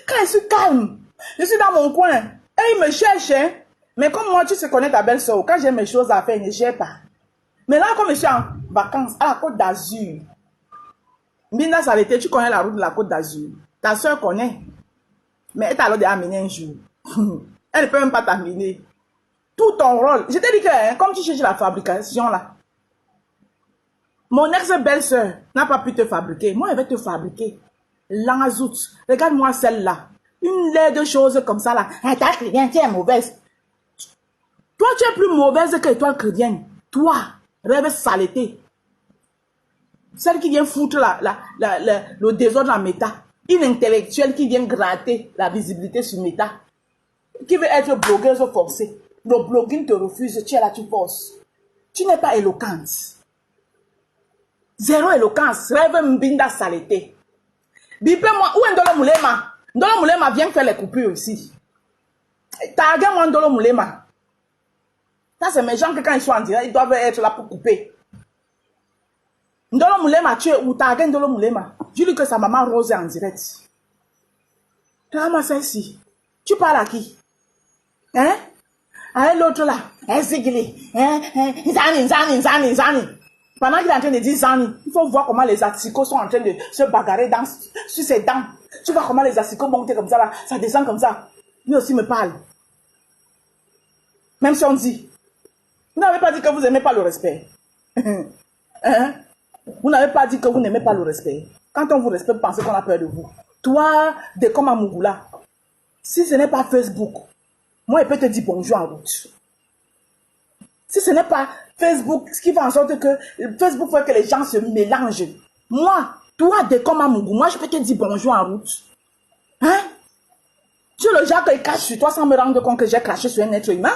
Quand je suis calme, je suis dans mon coin. Et il me cherche. Hein? Mais comme moi, tu sais connais ta belle-soeur. Quand j'ai mes choses à faire, il ne gère pas. Mais là, comme je suis en vacances à la Côte d'Azur, Binda Saleté, tu connais la route de la Côte d'Azur. Ta soeur connaît. Mais elle t'a alors déjà amené un jour. Elle ne peut même pas t'amener. Tout ton rôle. Je t'ai dit que, hein, comme tu cherches la fabrication là, mon ex-belle-soeur n'a pas pu te fabriquer. Moi, elle va te fabriquer. Langazout. Regarde-moi celle-là. Une laide chose comme ça là. Elle t'a chrétienne, tu es mauvaise. Toi, tu es plus mauvaise que l'étoile chrétienne. Toi, rêve saleté. Celle qui vient foutre le désordre en méta. Une intellectuelle qui vient gratter la visibilité sur méta. Qui veut être blogueuse forcée. Le blogging te refuse, tu es là, tu forces. Tu n'es pas éloquente. Zéro éloquence. Rêve mbinda saleté. Bipez-moi, où est Ndolo Moulema? Ndolo Moulema vient faire les coupures ici. Taguez-moi Ndolo Moulema. Ça, c'est mes gens que quand ils sont en direct, ils doivent être là pour couper. Ndolo Moulema, tu es où? Taguez Ndolo Moulema. Je dis que sa maman Rose est en direct. Regarde-moi ça ici. Tu parles à qui? Hein? À l'autre là. Hein, Zigli. Hein? Zani. Pendant qu'il est en train de dire Zani, il faut voir comment les asticots sont en train de se bagarrer sur ses dents. Tu vois comment les asticots montent comme ça là, ça descend comme ça. Lui aussi me parle. Même si on dit, vous n'avez pas dit que vous n'aimez pas le respect. Hein? Vous n'avez pas dit que vous n'aimez pas le respect. Quand on vous respecte, pensez qu'on a peur de vous. Toi, de comme à Mougoula, si ce n'est pas Facebook, moi, il peut te dire bonjour en route. Si ce n'est pas Facebook, ce qui fait en sorte que Facebook fait que les gens se mélangent. Moi, toi, de comme à Mougou, moi, je peux te dire bonjour en route. Hein? Tu es le genre qui crache sur toi sans me rendre compte que j'ai craché sur un être humain.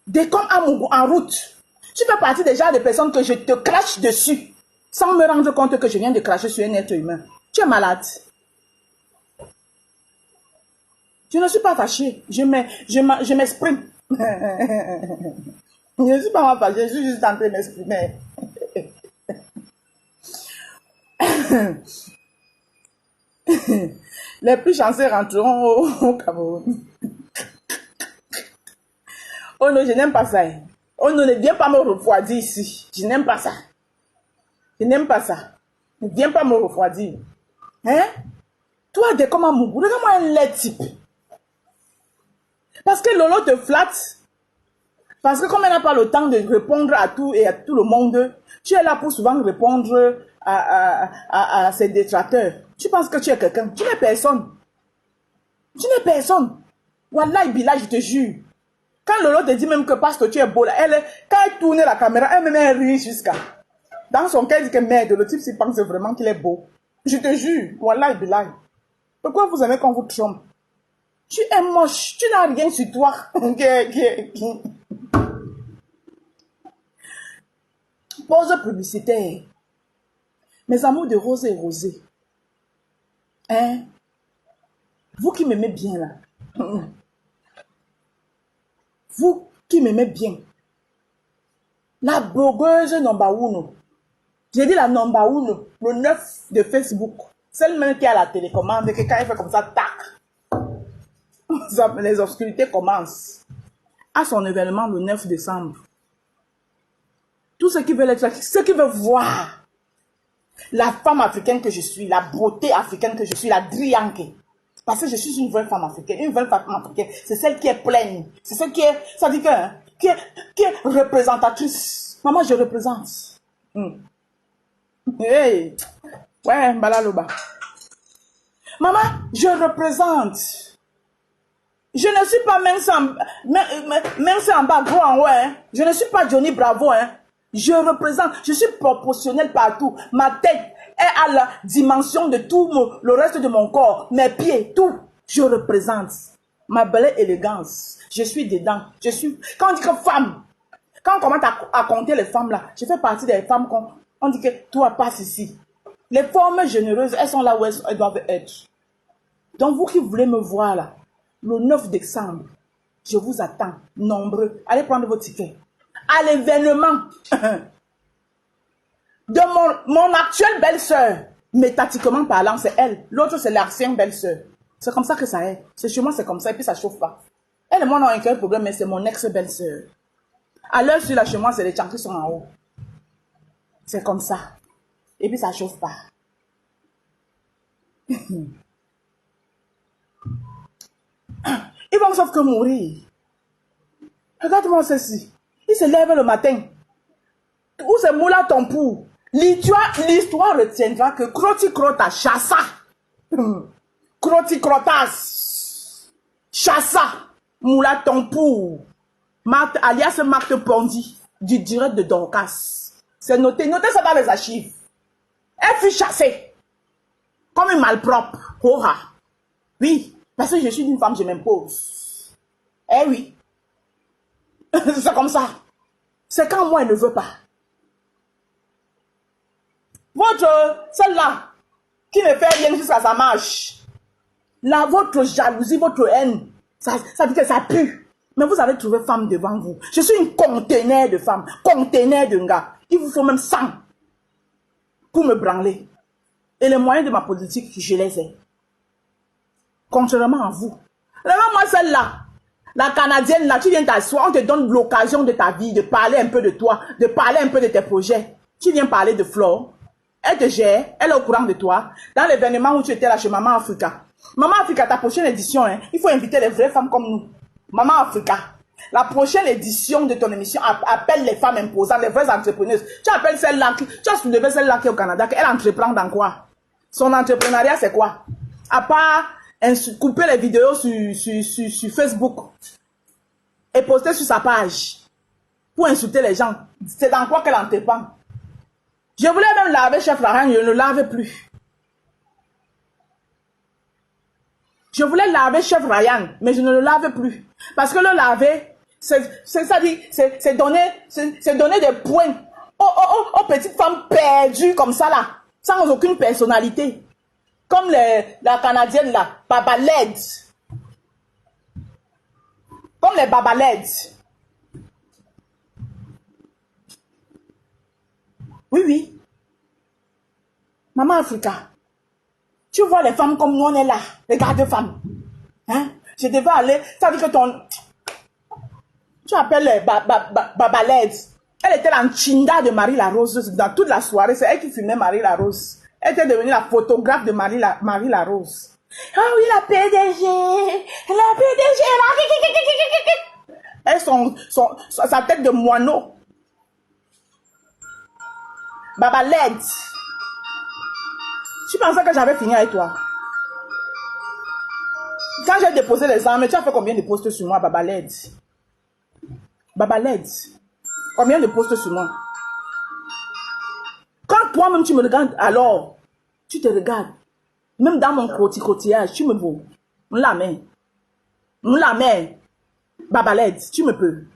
De comme à Mougou en route. Tu fais partie des genres de personnes que je te crache dessus sans me rendre compte que je viens de cracher sur un être humain. Tu es malade. Je ne suis pas fâchée. Je m'exprime. Je ne suis pas fâchée. Je suis juste en train de m'exprimer. Les plus chanceux rentreront au Cameroun. Oh non, je n'aime pas ça. Oh non, ne viens pas me refroidir ici. Je n'aime pas ça. Je n'aime pas ça. Ne viens pas me refroidir. Hein? Toi, de comme un mougou, regarde-moi un laid type. Parce que Lolo te flatte. Parce que comme elle n'a pas le temps de répondre à tout et à tout le monde, tu es là pour souvent répondre à ses détracteurs. Tu penses que tu es quelqu'un. Tu n'es personne. Tu n'es personne. Wallahi Billah, je te jure. Quand Lolo te dit même que parce que tu es beau, là, quand elle tourne la caméra, elle rit jusqu'à. Dans son cas, elle dit que merde, le type s'il pense vraiment qu'il est beau. Je te jure. Wallahi Billah. Pourquoi vous aimez qu'on vous trompe? Tu es moche, tu n'as rien sur toi. Pause publicitaire. Mes amours de Rose et Rosé. Hein? Vous qui m'aimez bien là. Vous qui m'aimez bien. La blogueuse number one. J'ai dit la number one, le 9 de Facebook. Celle même qui a la télécommande, que quand elle fait comme ça, tac. Les obscurités commencent. À son événement le 9 décembre. Tous ceux qui veulent être, ceux qui veulent voir la femme africaine que je suis, la beauté africaine que je suis, la drianke. Parce que je suis une vraie femme africaine. Une vraie femme africaine, c'est celle qui est pleine. C'est celle qui est, ça dit que, hein, qui est représentatrice. Maman, je représente. Hey. Ouais, Balaloba. Maman, je représente. Je ne suis pas même si en bas, gros en haut, hein. Je ne suis pas Johnny Bravo, hein. Je représente, je suis proportionnelle partout. Ma tête est à la dimension de tout le reste de mon corps. Mes pieds, tout. Je représente. Ma belle élégance. Je suis dedans. Je suis, quand on dit que femme, quand on commence à compter les femmes là, je fais partie des femmes qu'on dit que toi passe ici. Les formes généreuses, elles sont là où elles doivent être. Donc vous qui voulez me voir là, le 9 décembre, je vous attends, nombreux. Allez prendre vos tickets. À l'événement de mon actuelle belle-sœur, Métatiquement parlant, c'est elle. L'autre, c'est l'ancienne belle-sœur. C'est comme ça que ça est. C'est chez moi, c'est comme ça. Et puis, ça chauffe pas. Elle et moi, on n'a aucun problème, mais c'est mon ex-belle-sœur. À l'heure sur là, chez moi, c'est les chants qui sont en haut. C'est comme ça. Et puis, ça chauffe pas. Ils vont sauf que mourir. Regarde-moi ceci. Il se lève le matin. Où c'est Moula Tompou. L'histoire retiendra que Kroti Krota chassa. Kroti Krotas. Chassa. Moula Tompou. Alias Marthe Pondi. Du direct de Dorcas. C'est noté. Notez ça dans les archives. Elle fut chassée. Comme une malpropre. Hora. Oui. Parce que je suis une femme, je m'impose. Eh oui. C'est comme ça. C'est quand moi, elle ne veut pas. Celle-là, qui ne fait rien jusqu'à sa marche. Là, votre jalousie, votre haine, ça dit que ça pue. Mais vous avez trouvé femme devant vous. Je suis une conteneur de femmes, conteneur de gars. Il vous faut même 100 pour me branler. Et les moyens de ma politique, je les ai. Contrairement à vous. Regarde-moi celle-là. La Canadienne, là, tu viens t'asseoir, on te donne l'occasion de ta vie, de parler un peu de toi, de parler un peu de tes projets. Tu viens parler de Flore. Elle te gère, elle est au courant de toi. Dans l'événement où tu étais là chez Maman Africa. Maman Africa, ta prochaine édition, hein, il faut inviter les vraies femmes comme nous. Maman Africa. La prochaine édition de ton émission appelle les femmes imposantes, les vraies entrepreneuses. Tu appelles celle-là, tu as soulevé celle-là qui est au Canada, qu'elle entreprend dans quoi? Son entrepreneuriat, c'est quoi? À part couper les vidéos sur Facebook et poster sur sa page pour insulter les gens. C'est dans quoi qu'elle entreprend? Je voulais même laver Chef Ryan, je ne le lave plus. Je voulais laver Chef Ryan, mais je ne le lave plus. Parce que le laver, c'est donner des points aux petites femmes perdues comme ça là, sans aucune personnalité. Comme la Canadienne là, Baba Led. Comme les Baba Led. Oui, oui. Maman Africa. Tu vois les femmes comme nous, on est là. Les gardes femmes. Hein? Je devais aller. Ça veut dire que ton... Tu appelles les Baba Led. Elle était l'enchinda de Marie Larose dans toute la soirée. C'est elle qui filmait Marie Larose. Elle était devenue la photographe de Marie Larose. Ah oui, la PDG. La PDG. Elle, sa tête de moineau. Baba Led. Tu pensais que j'avais fini avec toi? Quand j'ai déposé les armes, tu as fait combien de posts sur moi, Baba Led? Baba Led. Combien de posts sur moi? Quand toi-même tu me regardes, alors, tu te regardes. Même dans mon cotillage, tu me vois. La main. Baba Led, tu me peux.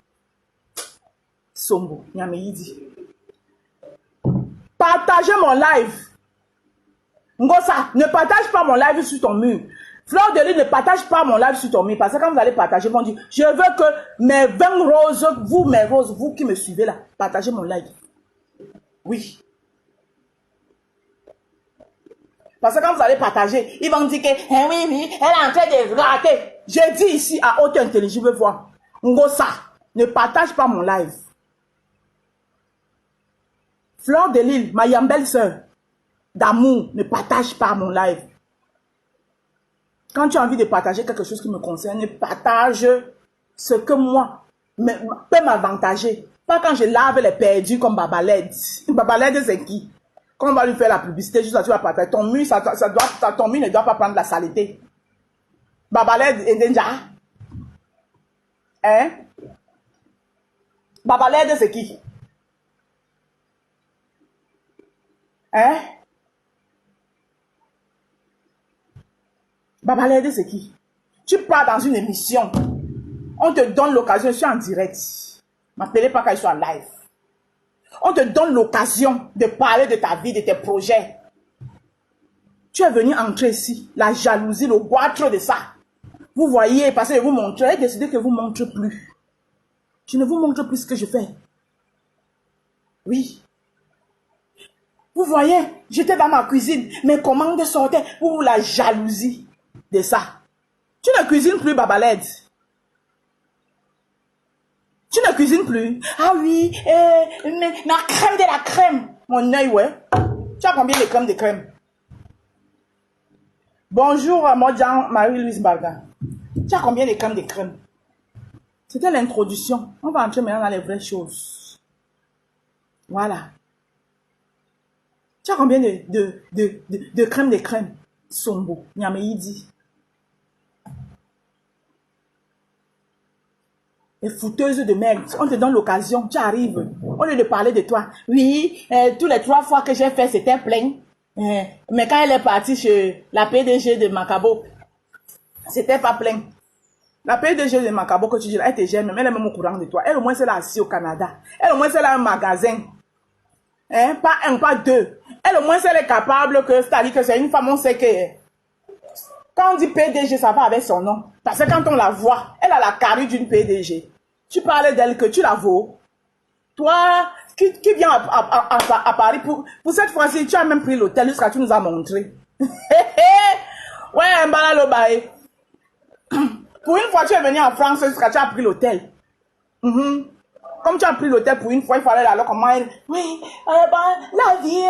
Sombo, Nyameidi. Partagez mon live. Ngosa, ne partage pas mon live sur ton mur. Fleur de Lys, ne partage pas mon live sur ton mur. Parce que quand vous allez partager, vous dire, je veux que mes 20 roses, mes roses, vous qui me suivez là, partagez mon live. Oui. Parce que quand vous allez partager, ils vont dire que, oui, elle est en train de rater. J'ai dit ici à haute intelligible voix, Ngosa, ne partage pas mon live. Fleur de Lys, ma belle sœur d'amour, ne partage pas mon live. Quand tu as envie de partager quelque chose qui me concerne, partage ce que moi peut m'avantager. Pas quand je lave les perdus comme Baba Led. Baba Led, c'est qui? Quand on va lui faire la publicité, juste là, tu vas partager. Ton mur, ton mur ne doit pas prendre la saleté. Baba Led est déjà. Hein? Baba Led, c'est qui? Hein? Baba Led, c'est qui? Tu pars dans une émission. On te donne l'occasion, je suis en direct. M'appelez pas quand je suis en live. On te donne l'occasion de parler de ta vie, de tes projets. Tu es venu entrer ici. La jalousie, le goitre de ça. Vous voyez, parce que je vous montre. J'ai décidé que je ne vous montre plus. Je ne vous montre plus ce que je fais. Oui. Vous voyez, j'étais dans ma cuisine, mes commandes sortaient pour la jalousie de ça. Tu ne cuisines plus, Babaled. Tu ne cuisines plus. Ah oui, mais la crème de la crème. Mon œil, ouais. Tu as combien de crème de crème? Bonjour, Modjan Marie-Louise Barga. Tu as combien de crème de crème? C'était l'introduction. On va entrer maintenant dans les vraies choses. Voilà. Tu as combien de crème de crème? Sombo, Nyameidi. Les fouteuses de merde. On te donne l'occasion, tu arrives. Au lieu de parler de toi. Oui, tous les 3 fois que j'ai fait, c'était plein. Mais quand elle est partie chez la PDG de Macabo, c'était pas plein. La PDG de Macabo que tu dis, elle te gêne, mais elle est même au courant de toi. Elle au moins, c'est là assise au Canada. Elle au moins, c'est là un magasin. Pas un, pas deux. Elle au moins, elle est capable que, c'est-à-dire que c'est une femme, on sait que quand on dit PDG, ça va avec son nom. Parce que quand on la voit, elle a la carrure d'une PDG. Tu parles d'elle que tu la vaux. Toi, qui vient à Paris pour cette fois-ci, tu as même pris l'hôtel jusqu'à tu nous as montré. Ouais, Mbala Lobaye. Pour une fois, tu es venu en France jusqu'à tu as pris l'hôtel. Comme tu as pris l'hôtel pour une fois, il fallait alors comment elle... Oui, la vie...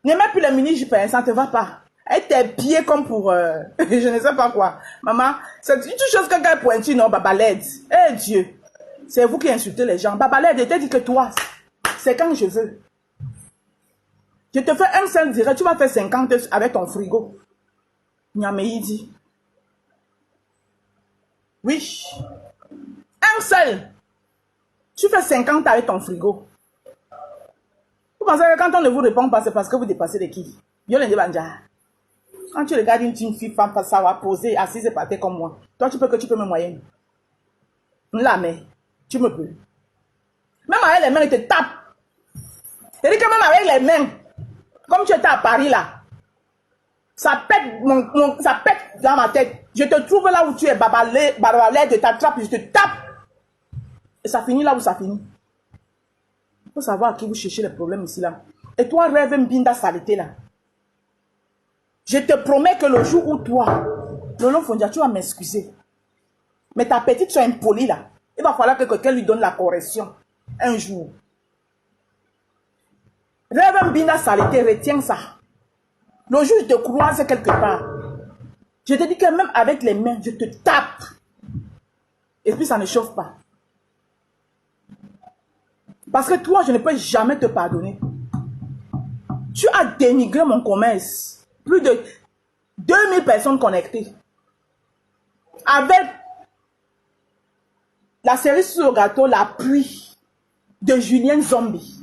Ne mets plus le mini-jupe, ça ne te va pas. Avec tes pieds comme pour... je ne sais pas quoi. Maman, c'est une chose que quelqu'un pointu, non, Babaled. Eh Dieu, c'est vous qui insultez les gens. Babaled, je t'ai dit que toi, c'est quand je veux. Je te fais un seul direct, tu vas faire 50 avec ton frigo. Nyameidi. Oui. Un seul. Tu fais 50 avec ton frigo. Vous pensez que quand on ne vous répond pas, c'est parce que vous dépassez de qui? Quand tu regardes une fille femme, ça va poser, assise et par terre comme moi. Toi, tu peux me moyenner. Là, mais, tu me peux. Même avec les mains, il te tape. C'est-à-dire que même avec les mains, comme tu étais à Paris là, ça pète, ça pète dans ma tête. Je te trouve là où tu es, babalé, je t'attrape, je te tape. Et ça finit là où ça finit. Il faut savoir à qui vous cherchez les problèmes ici là. Et toi, rêve Mbinda saleté là. Je te promets que le jour où toi, Lolo Fondia, tu vas m'excuser. Mais ta petite soeur impolie là, il va falloir que quelqu'un lui donne la correction. Un jour. Rêve Mbinda saleté, retiens ça. Le jour où je te croise quelque part, je te dis que même avec les mains, je te tape. Et puis ça ne chauffe pas. Parce que toi, je ne peux jamais te pardonner. Tu as dénigré mon commerce. Plus de 2000 personnes connectées. Avec la cerise sur le gâteau, l'appui de Julien Zombie.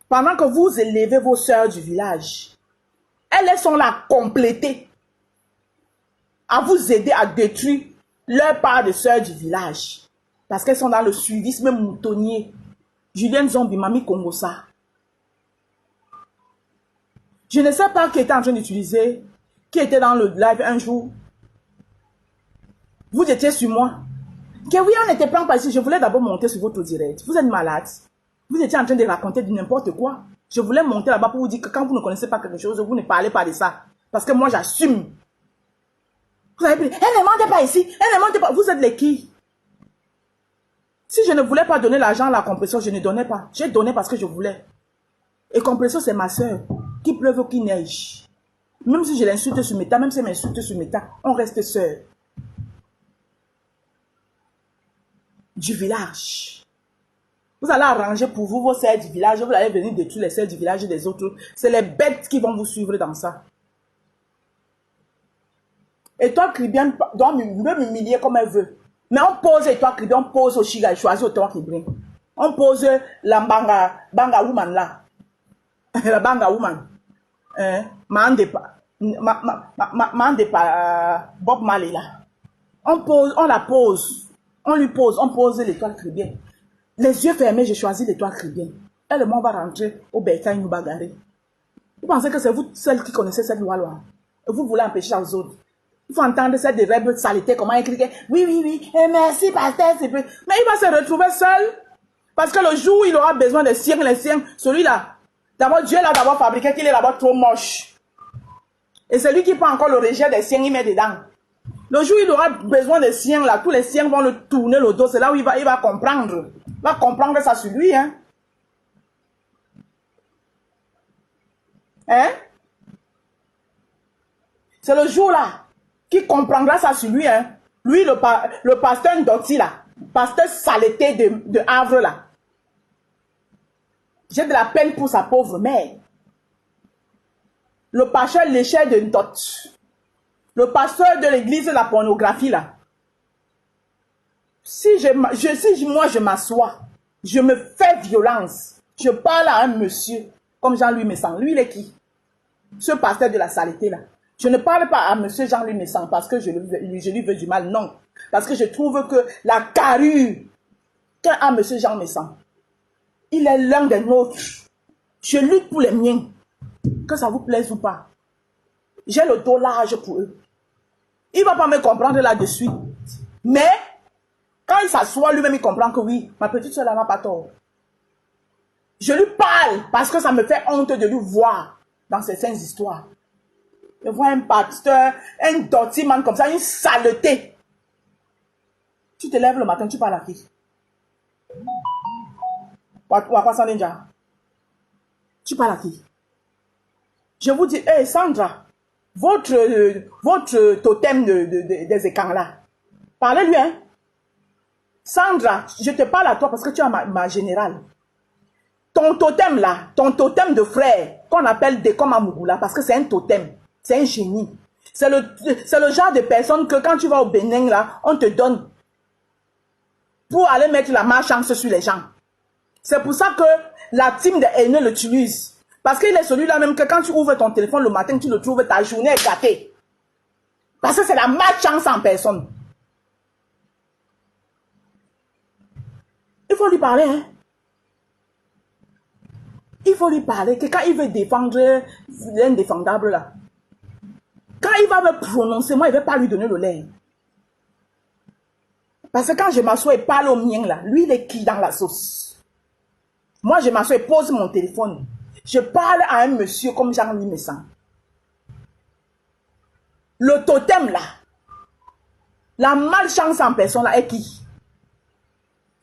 Pendant que vous élevez vos sœurs du village, elles sont là complétées à vous aider à détruire leur part de sœurs du village. Parce qu'elles sont dans le suivisme moutonnier. Julien Zombie, Mamie Kongosa. Je ne sais pas qui était en train d'utiliser, qui était dans le live un jour. Vous étiez sur moi. Que oui, on n'était pas ici. Je voulais d'abord monter sur votre direct. Vous êtes malade. Vous étiez en train de raconter de n'importe quoi. Je voulais monter là-bas pour vous dire que quand vous ne connaissez pas quelque chose, vous ne parlez pas de ça. Parce que moi, j'assume. Vous avez dit, elle ne monte pas ici. Elle ne monte pas. Vous êtes les qui? Si je ne voulais pas donner l'argent à la compression, je ne donnais pas. J'ai donné parce que je voulais. Et compression, c'est ma soeur. Qui pleuve ou qui neige. Même si je l'insulte sur mes tas, même si elle m'insulte sur mes tas, on reste sœurs. Du village. Vous allez arranger pour vous vos sœurs du village. Vous allez venir détruire les sœurs du village des autres. C'est les bêtes qui vont vous suivre dans ça. Et toi, Kribian, doit m'humilier comme elle veut. Mais on pose, et toi, Kribian, on pose au Chiga, choisis au toi, Kribian. On pose la banga woman là. La banga woman. Bob Marley là. On la pose. On lui pose. On pose l'étoile Kribian. Les yeux fermés, j'ai choisi l'étoile Kribian. Elle et moi, on va rentrer au Bercail nous bagarrer. Vous pensez que c'est vous seul qui connaissez cette loi-là? Et vous voulez empêcher les autres. Il faut entendre cette règle saleté, comment écrire. Oui, merci, pasteur. Mais il va se retrouver seul. Parce que le jour où il aura besoin des siens, les siens, celui-là, d'abord Dieu l'a d'abord fabriqué qu'il est d'abord trop moche. Et c'est lui qui prend encore le rejet des siens, il met dedans. Le jour où il aura besoin des siens, là, tous les siens vont le tourner le dos. C'est là où il va comprendre. Il va comprendre ça sur lui, hein. Hein? C'est le jour là qui comprendra ça sur lui, hein. Lui, le pasteur Ndoti là, pasteur saleté de Havre là. J'ai de la peine pour sa pauvre mère. Le pasteur léché de Ndot. Le pasteur de l'église de la pornographie là. Si moi je m'assois, je me fais violence, je parle à un monsieur comme Jean-Louis Messan. Lui, il est qui? Ce pasteur de la saleté là. Je ne parle pas à monsieur Jean-Louis Messan parce que je lui veux du mal, non. Parce que je trouve que la carrure qu'a monsieur Jean Messan, il est l'un des nôtres. Je lutte pour les miens. Que ça vous plaise ou pas. J'ai le dos large pour eux. Il ne va pas me comprendre là-dessus. Mais, quand il s'assoit, lui-même, il comprend que oui, ma petite soeur n'a pas tort. Je lui parle parce que ça me fait honte de lui voir dans certaines histoires. Je vois un pasteur, un dirty man comme ça, une saleté. Tu te lèves le matin, tu parles à qui? Wakwasan Ninja. Tu parles à qui? Je vous dis, hey Sandra, votre totem des écrans là, parlez-lui, hein. Sandra, je te parle à toi parce que tu es ma générale. Ton totem là, ton totem de frère, qu'on appelle Dekom Amougoula, parce que c'est un totem, c'est un génie. C'est le genre de personne que quand tu vas au Bénin là, on te donne pour aller mettre la malchance sur les gens. C'est pour ça que la team de haineux l'utilise. Parce qu'il est celui-là même que quand tu ouvres ton téléphone le matin, tu le trouves, ta journée est gâtée. Parce que c'est la malchance en personne. Il faut lui parler, hein. Il faut lui parler que quand il veut défendre l'indéfendable là, quand il va me prononcer, moi, il ne vais pas lui donner le lait. Parce que quand je m'assois et parle au mien là, lui, il est qui dans la sauce? Moi, je m'assois et pose mon téléphone. Je parle à un monsieur comme Jean-Louis Messan. Le totem là, la malchance en personne là est qui?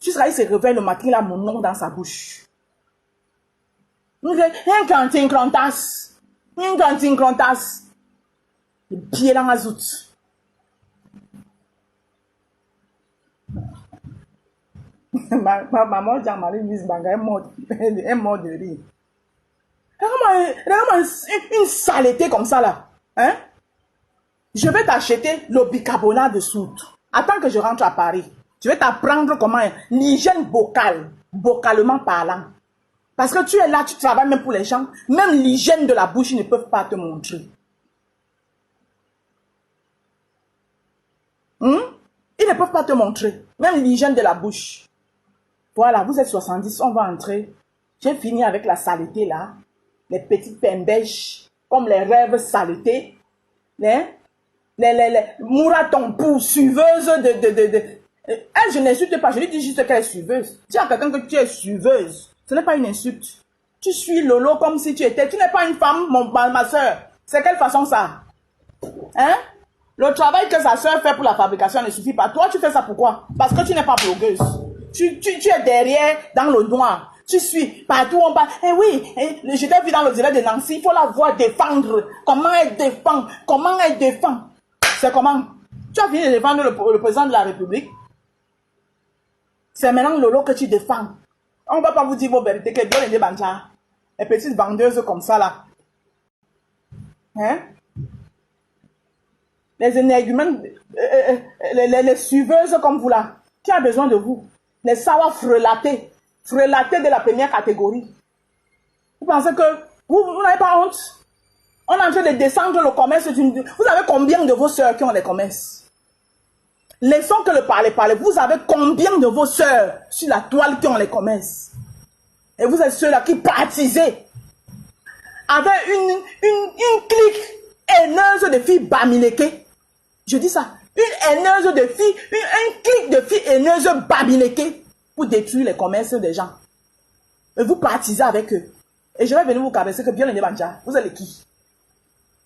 Jusqu'à il se réveille le matin, il a mon nom dans sa bouche. Un cantin crontas. Un cantin crontas. Le pied dans la zoute. Ma maman, Jean-Marie Louise Banga, est morte de rire. Regarde-moi une saleté comme ça là. Hein? Je vais t'acheter le bicarbonate de soude. Attends que je rentre à Paris. Je vais t'apprendre comment l'hygiène vocale, vocalement parlant. Parce que tu es là, tu travailles même pour les gens. Même l'hygiène de la bouche, ils ne peuvent pas te montrer. Ils ne peuvent pas te montrer. Même l'hygiène de la bouche. Voilà, vous êtes 70, on va entrer. J'ai fini avec la saleté là. Les petites pembèches, comme les rêves saletés. Les mouratons pour suiveuses elle, je n'insulte pas, je lui dis juste qu'elle est suiveuse. Dis à quelqu'un que tu es suiveuse. Ce n'est pas une insulte. Tu suis Lolo comme si tu étais. Tu n'es pas une femme, ma soeur. C'est quelle façon ça? Hein? Le travail que sa soeur fait pour la fabrication ne suffit pas. Toi, tu fais ça pourquoi? Parce que tu n'es pas blogueuse. Tu es derrière, dans le noir. Tu suis partout, on parle. Eh oui, je t'ai vu dans le direct de Nancy. Il faut la voir défendre. Comment elle défend? Comment elle défend? C'est comment? Tu as fini de défendre le président de la République. C'est maintenant Lolo que tu défends. On ne va pas vous dire vos vérités, que Dieu les débanja. Les petites vendeuses comme ça là. Hein? Les énergumènes, les suiveuses comme vous là. Qui a besoin de vous? Les savoirs frelatés. Frelatés de la première catégorie. Vous pensez que vous n'avez pas honte? On est en train de descendre le commerce. Vous avez combien de vos sœurs qui ont des commerces? Laissons que le parler. Vous avez combien de vos sœurs sur la toile qui ont les commerces? Et vous êtes ceux-là qui partisez avec une clique haineuse de filles bamiléquées. Je dis ça. Une haineuse de filles, un clique de filles haineuses bamiléquées. pour détruire les commerces des gens. Et vous partisez avec eux. Et je vais venir vous caresser que bien le Banja, vous êtes les qui?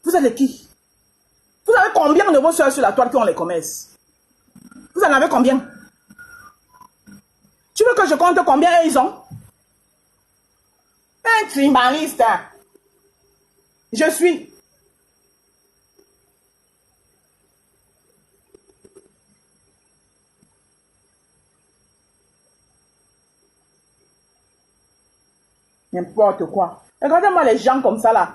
Vous êtes les qui? Vous avez combien de vos soeurs sur la toile qui ont les commerces? Vous en avez combien? Tu veux que je compte combien ils ont? Un tribaliste. Je suis. N'importe quoi. Regardez-moi les gens comme ça là.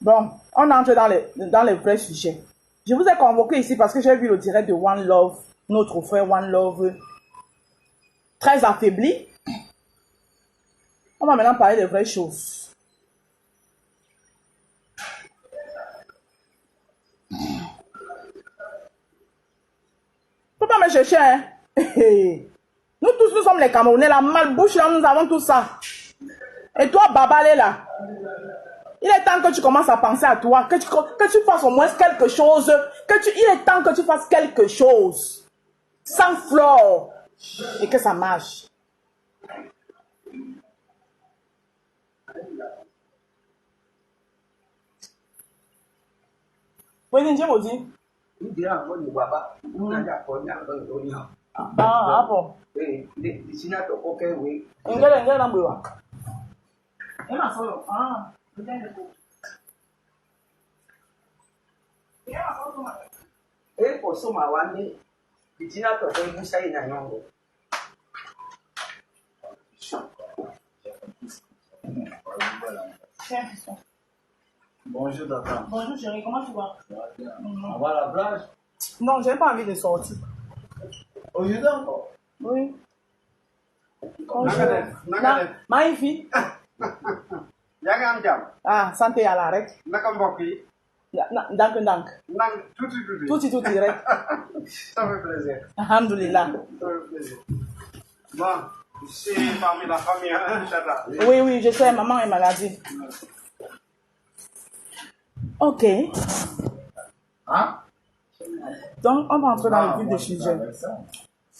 Bon, on entre dans les vrais sujets. Je vous ai convoqué ici parce que j'ai vu le direct de One Love, notre frère One Love, très affaibli. On va maintenant parler des vraies choses. Faut pas me chercher, hein. Nous tous, nous sommes les Camerounais, la malbouche là, nous avons tout ça. Et toi, Babalé là, il est temps que tu commences à penser à toi, que tu fasses au moins quelque chose, il est temps que tu fasses quelque chose, sans flore, et que ça marche. Oui, je vous dis. Ah, bon. Bonjour, Tata. Bonjour chérie, comment tu vas? On va à la plage? Non, j'ai pas envie de sortir. Aujourd'hui encore? Oui. Naka Magnifique. Ah, santé à l'arrêt. Dank. Tout direct. Ça fait plaisir. Alhamdulillah. Ça fait plaisir. Bon, c'est parmi la famille, hein, Chata? Oui, je sais, maman est malade. Ok. Hein? Donc, on va entrer dans le vif du sujet.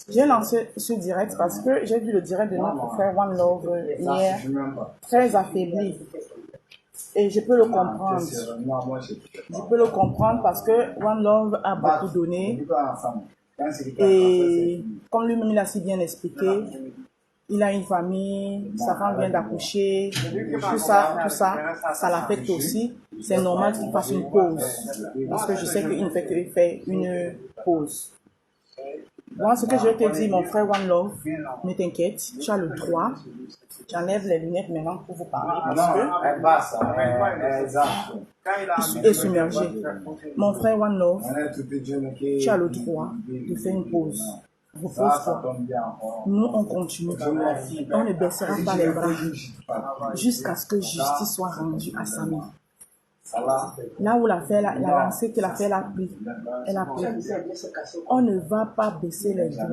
J'ai lancé ce direct parce que j'ai vu le direct de notre frère One Love hier, très affaibli. Et je peux le comprendre. Je peux le comprendre parce que One Love a beaucoup donné. Et comme lui-même il a si bien expliqué, il a une famille, sa femme vient d'accoucher, tout ça, ça l'affecte aussi. C'est normal qu'il fasse une pause. Parce que je sais qu'il ne fait que faire une pause. Moi, ce que je vais te dire, mon frère One Love, ne t'inquiète, tu as le droit. J'enlève les lunettes maintenant pour vous parler parce que je suis submergé. Mon frère One Love, tu as le droit de faire une pause. Repose-toi. Nous, on continue. On ne baissera pas les bras jusqu'à ce que justice soit rendue à Samy. Là où la lancée que l'affaire a pris, elle a pris. On ne va pas baisser les bras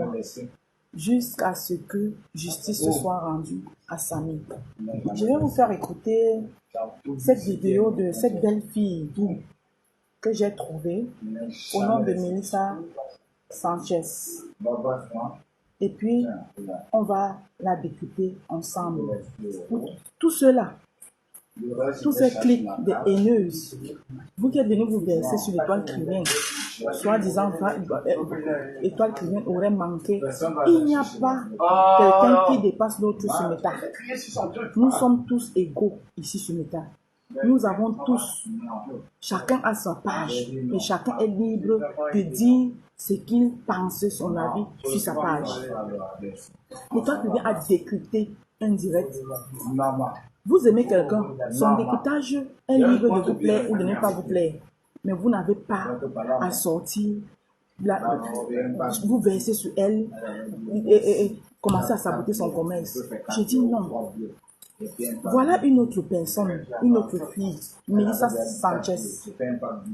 jusqu'à ce que justice soit rendue à Samy. Je vais vous faire écouter cette vidéo de cette belle fille que j'ai trouvée au nom de Melissa Sanchez. Et puis, on va la découper ensemble. Tout cela, tous ces clics de haineuses, vous qui êtes venus vous verser sur l'étoile Crivin, soi-disant, l'étoile Crivin aurait manqué. Il n'y a pas quelqu'un qui dépasse l'autre sur Meta. Nous sommes tous égaux ici sur Meta. Nous avons tous, chacun a sa page et chacun est libre de dire ce qu'il pense, son avis sur sa page. L'étoile Crivin a décrypté un direct. Vous aimez quelqu'un, son décryptage est libre de vous plaire ou de ne pas vous plaire. Mais vous n'avez pas à sortir, vous verser sur elle et commencer à saboter son commerce. Je dis non. Voilà une autre personne, une autre fille, Melissa Sanchez,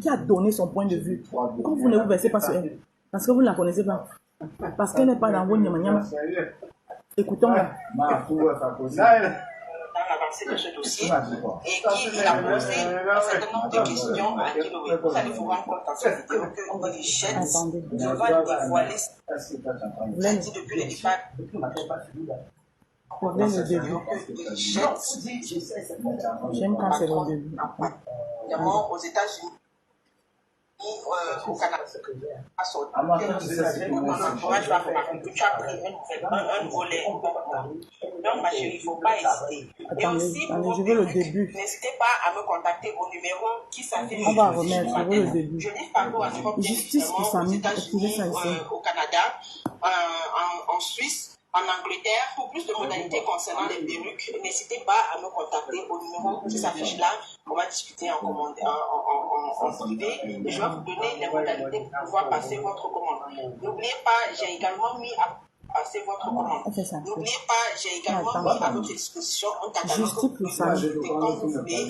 qui a donné son point de vue. Pourquoi vous ne vous versez pas sur elle? Parce que vous ne la connaissez pas. Parce qu'elle n'est pas dans vos nyama. Écoutons-la. l'avancée de ce dossier et qu'il a posé un certain nombre de questions à Guy. Vous allez vous rendre compte dans cette vidéo que les jets devant dévoiler ça dit depuis le départ. Pour le début. J'aime quand c'est le début. Évidemment, aux États-Unis, au Canada, on encourage à remarquer que tu as pris un volet important. Donc, ma chérie, il ne faut pas hésiter. Et aussi, pour je veux le début. N'hésitez pas à me contacter au numéro qui s'affiche. On va remettre, je veux le début. Je livre partout en Europe, Justice pour aux Samy, États-Unis, au Canada, en Suisse. En Angleterre, pour plus de modalités concernant les perruques, n'hésitez pas à me contacter au numéro qui s'affiche là. On va discuter en privé et je vais vous donner les modalités pour pouvoir passer votre commande. N'oubliez pas, j'ai également mis à passer votre commande. N'oubliez pas, j'ai également mis à votre disposition un catalogue quand vous voulez.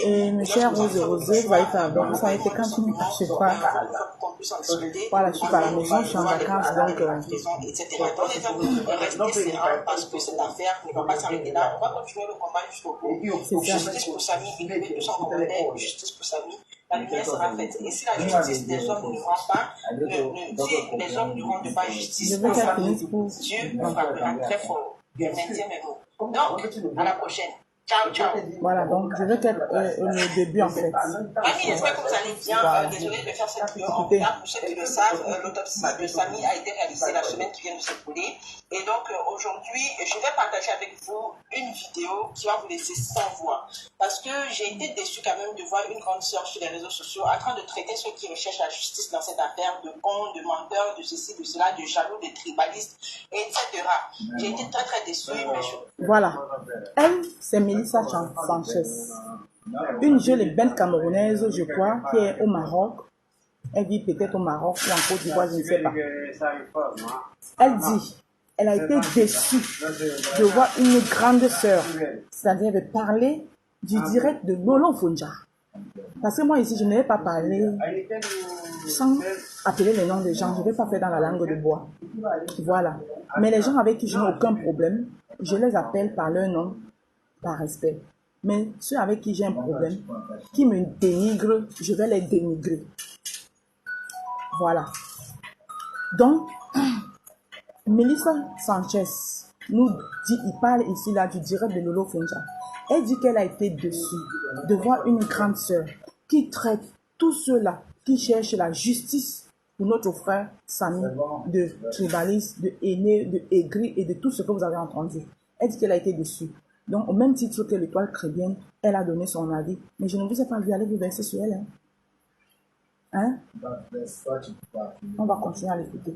Et mes chers Rosé, vous allez faire donc ça a été quand tu ne sais pas. Voilà, je suis pas à la maison, je suis en vacances donc. Etc. Donc les amis, restez sereins parce que cette affaire ne va pas s'arrêter là. On va continuer le combat jusqu'au bout. Justice pour Samy, écrivez tous en commentaire, justice pour Samy. La lumière sera faite. Et si la justice des hommes ne rend pas, si les hommes ne rendent pas justice pour Samy, Dieu frappera très fort. Je maintiens mes mots. Donc, à la prochaine. Ciao, ciao. Voilà, donc je veux qu'elle le début en fait. Mamie, j'espère que vous allez bien. Désolée de faire cette vidéo en retard. Pour ceux qui le savent, l'autopsie de Samy a été réalisée la semaine qui vient de s'écouler. Et donc aujourd'hui, je vais partager avec vous une vidéo qui va vous laisser sans voix. Parce que j'ai été déçue quand même de voir une grande sœur sur les réseaux sociaux en train de traiter ceux qui recherchent la justice dans cette affaire de cons, de menteurs, de ceci, de cela, de jaloux, de tribalistes, etc. J'ai été très très déçue. Mais Voilà. Elle, c'est Melissa Sanchez. Une jeune et belle Camerounaise, je crois, qui est au Maroc. Elle vit peut-être au Maroc ou en Côte d'Ivoire, je ne sais pas. Elle dit, elle a été déçue de voir une grande sœur, c'est-à-dire de parler du direct de Lolo Fonja. Parce que moi ici, je ne vais pas parler sans appeler les noms des gens. Je ne vais pas faire dans la langue de bois. Voilà. Mais les gens avec qui je n'ai aucun problème, je les appelle par leur nom, par respect. Mais ceux avec qui j'ai un problème, qui me dénigrent, je vais les dénigrer. Voilà. Donc, Melissa Sanchez nous dit, il parle ici là du direct de Lolo Fonja. Elle dit qu'elle a été déçue de voir une grande sœur qui traite tous ceux-là qui cherchent la justice pour notre frère Samy, de tribaliste, de aîné, de aigri et de tout ce que vous avez entendu. Elle dit qu'elle a été déçue. Donc, au même titre que l'étoile chrétienne, elle a donné son avis. Mais je ne vous ai pas vu aller vous verser sur elle. Hein? On va continuer à l'écouter.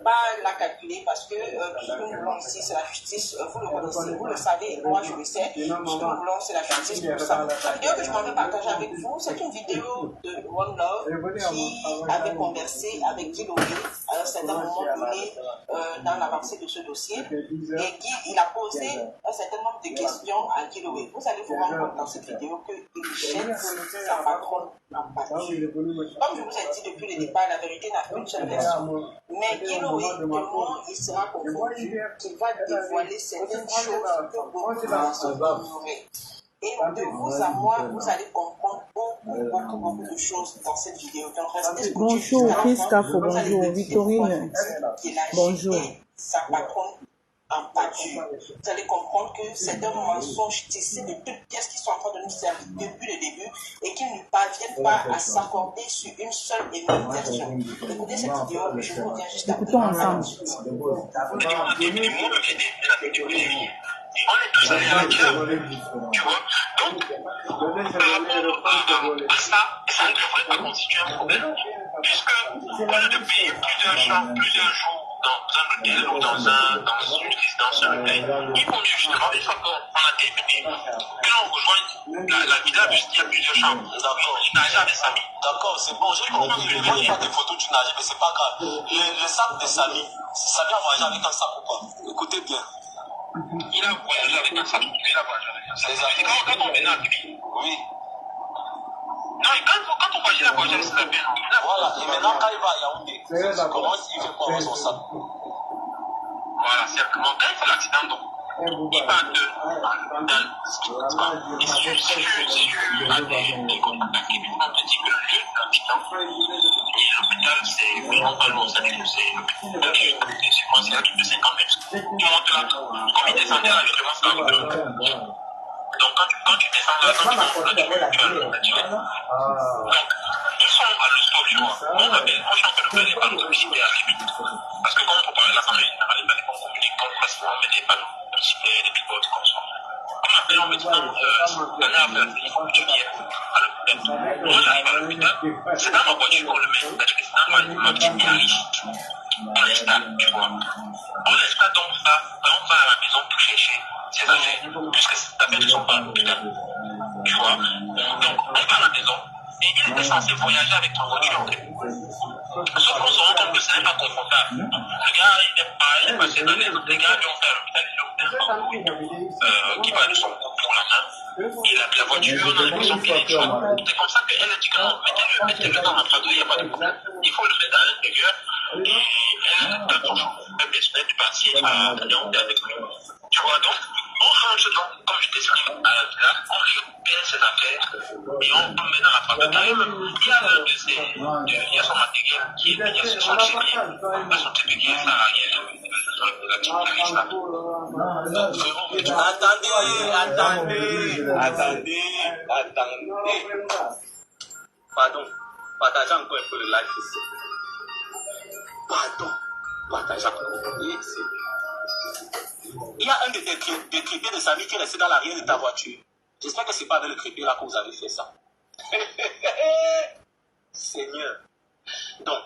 Pas la calculer parce que ce que nous voulons ici, c'est la justice. Vous le connaissez, vous le savez, moi je le sais. Ce que nous voulons, c'est la justice pour ça. La vidéo que je m'en vais partager avec vous, c'est une vidéo de One Love qui avait conversé avec Guy Lowry à un certain moment donné dans l'avancée de ce dossier. Et Guy, il a posé un certain nombre de questions à Guy Lowry. Vous allez vous rendre compte dans cette vidéo qu'il jette sa patronne en pâture. Comme je vous ai dit depuis le départ, la vérité n'a qu'une seule version. Mais Guy Lowry, demain, il sera convaincu qu'il va dévoiler certaines choses que beaucoup vont ignorer. Et de vous à moi, vous allez comprendre beaucoup de choses dans cette vidéo. Donc, restez bonjour, Chris Cafo, bonjour, Victorine. Bonjour. Sa patronne en pâture. Vous allez comprendre que c'est un mensonge tissé de toutes pièces qui sont en train de nous servir depuis le début et qu'ils ne parviennent pas à s'accorder sur une seule et même version. Écoutez cette vidéo, je vous reviens juste après. Écoutons ensemble. On est tous allés à la guerre, tu vois. Donc, par rapport à ça, ça ne devrait pas constituer un problème. Puisque au lieu de payer plusieurs jours dans un hôtel ou dans une résidence hôtel, il vaut mieux justement, une fois qu'on a terminé, que l'on rejoigne la villa puisqu'il y a plusieurs chambres. D'accord. Je nage avec Samy. D'accord, c'est bon, j'ai compris. Je vois pas des photos du nage, mais c'est pas grave. Le sac de Samy, Samy a voyagé avec un sac ou pas? Écoutez bien. Il a voyagé avec un sac. Il a voyagé avec un sac. Quand on venait à lui. Oui. Non, quand on voyage, il a voyagé avec ses affaires. Voilà, et maintenant quand il va à Yaoundé, comment il fait quoi avec son sac? Voilà, c'est comment quand il fait l'accident, donc, il parle de et si tu as des contacts qui on te dit que le lieu d'habitant et l'hôpital, c'est vraiment pas loin, ça veut dire que c'est quoi, c'est un truc de 50 mètres. Tu montes là, comme il descendait là, je commence à donc quand tu descends là, quand tu montes là, tu as le naturel. Donc, ils sont à l'hosto, tu vois. Moi, je suis en train de faire des panneaux publicitaires à la limite. Parce que quand on parle de la famille, on parle des panneaux communicants, parce qu'on met des panneaux publicitaires, des billboards comme ça. On m'appelle, on me dit, non, la dernière affaire, il faut que tu viennes à l'hôpital. Moi, j'arrive à l'hôpital, c'est dans ma voiture qu'on le met, c'est-à-dire que c'est dans ma petite garage. On l'installe, tu vois. On l'installe donc ça, on va à la maison pour chercher ses affaires, puisque ces affaires ne sont pas à l'hôpital. Tu vois. Donc, on va à la maison, et il était censé voyager avec ta voiture, en fait. Sauf qu'on se rend compte que ce n'est pas confortable. Le gars, il est passé dans les gars qui ont fait à l'hôpital, ils ont fait un bambou qui va de son cou pour la main. Et la voiture, on a l'impression qu'il est jaune. C'est comme ça qu'elle a dit que non, mettez-le dans l'entre-deux, il n'y a pas de problème. Il faut le mettre à l'intérieur. Et elle, dans son chauffeur personnel, est partie à Yaoundé avec lui. Tu vois, donc, on range donc, comme je t'ai dit, là, on récupère ses affaires et on met dans la famille. Carrément, il y a son matériel qui est, il y a son TPG, ça, il y a la petite crise là. Attendez. Pardon, partagez encore un peu le live ici. Pardon, partagez encore un peu ici. Il y a un de tes crépiers de Samy qui est resté dans l'arrière de ta voiture. J'espère que ce n'est pas avec le crépier là que vous avez fait ça. Seigneur. Donc,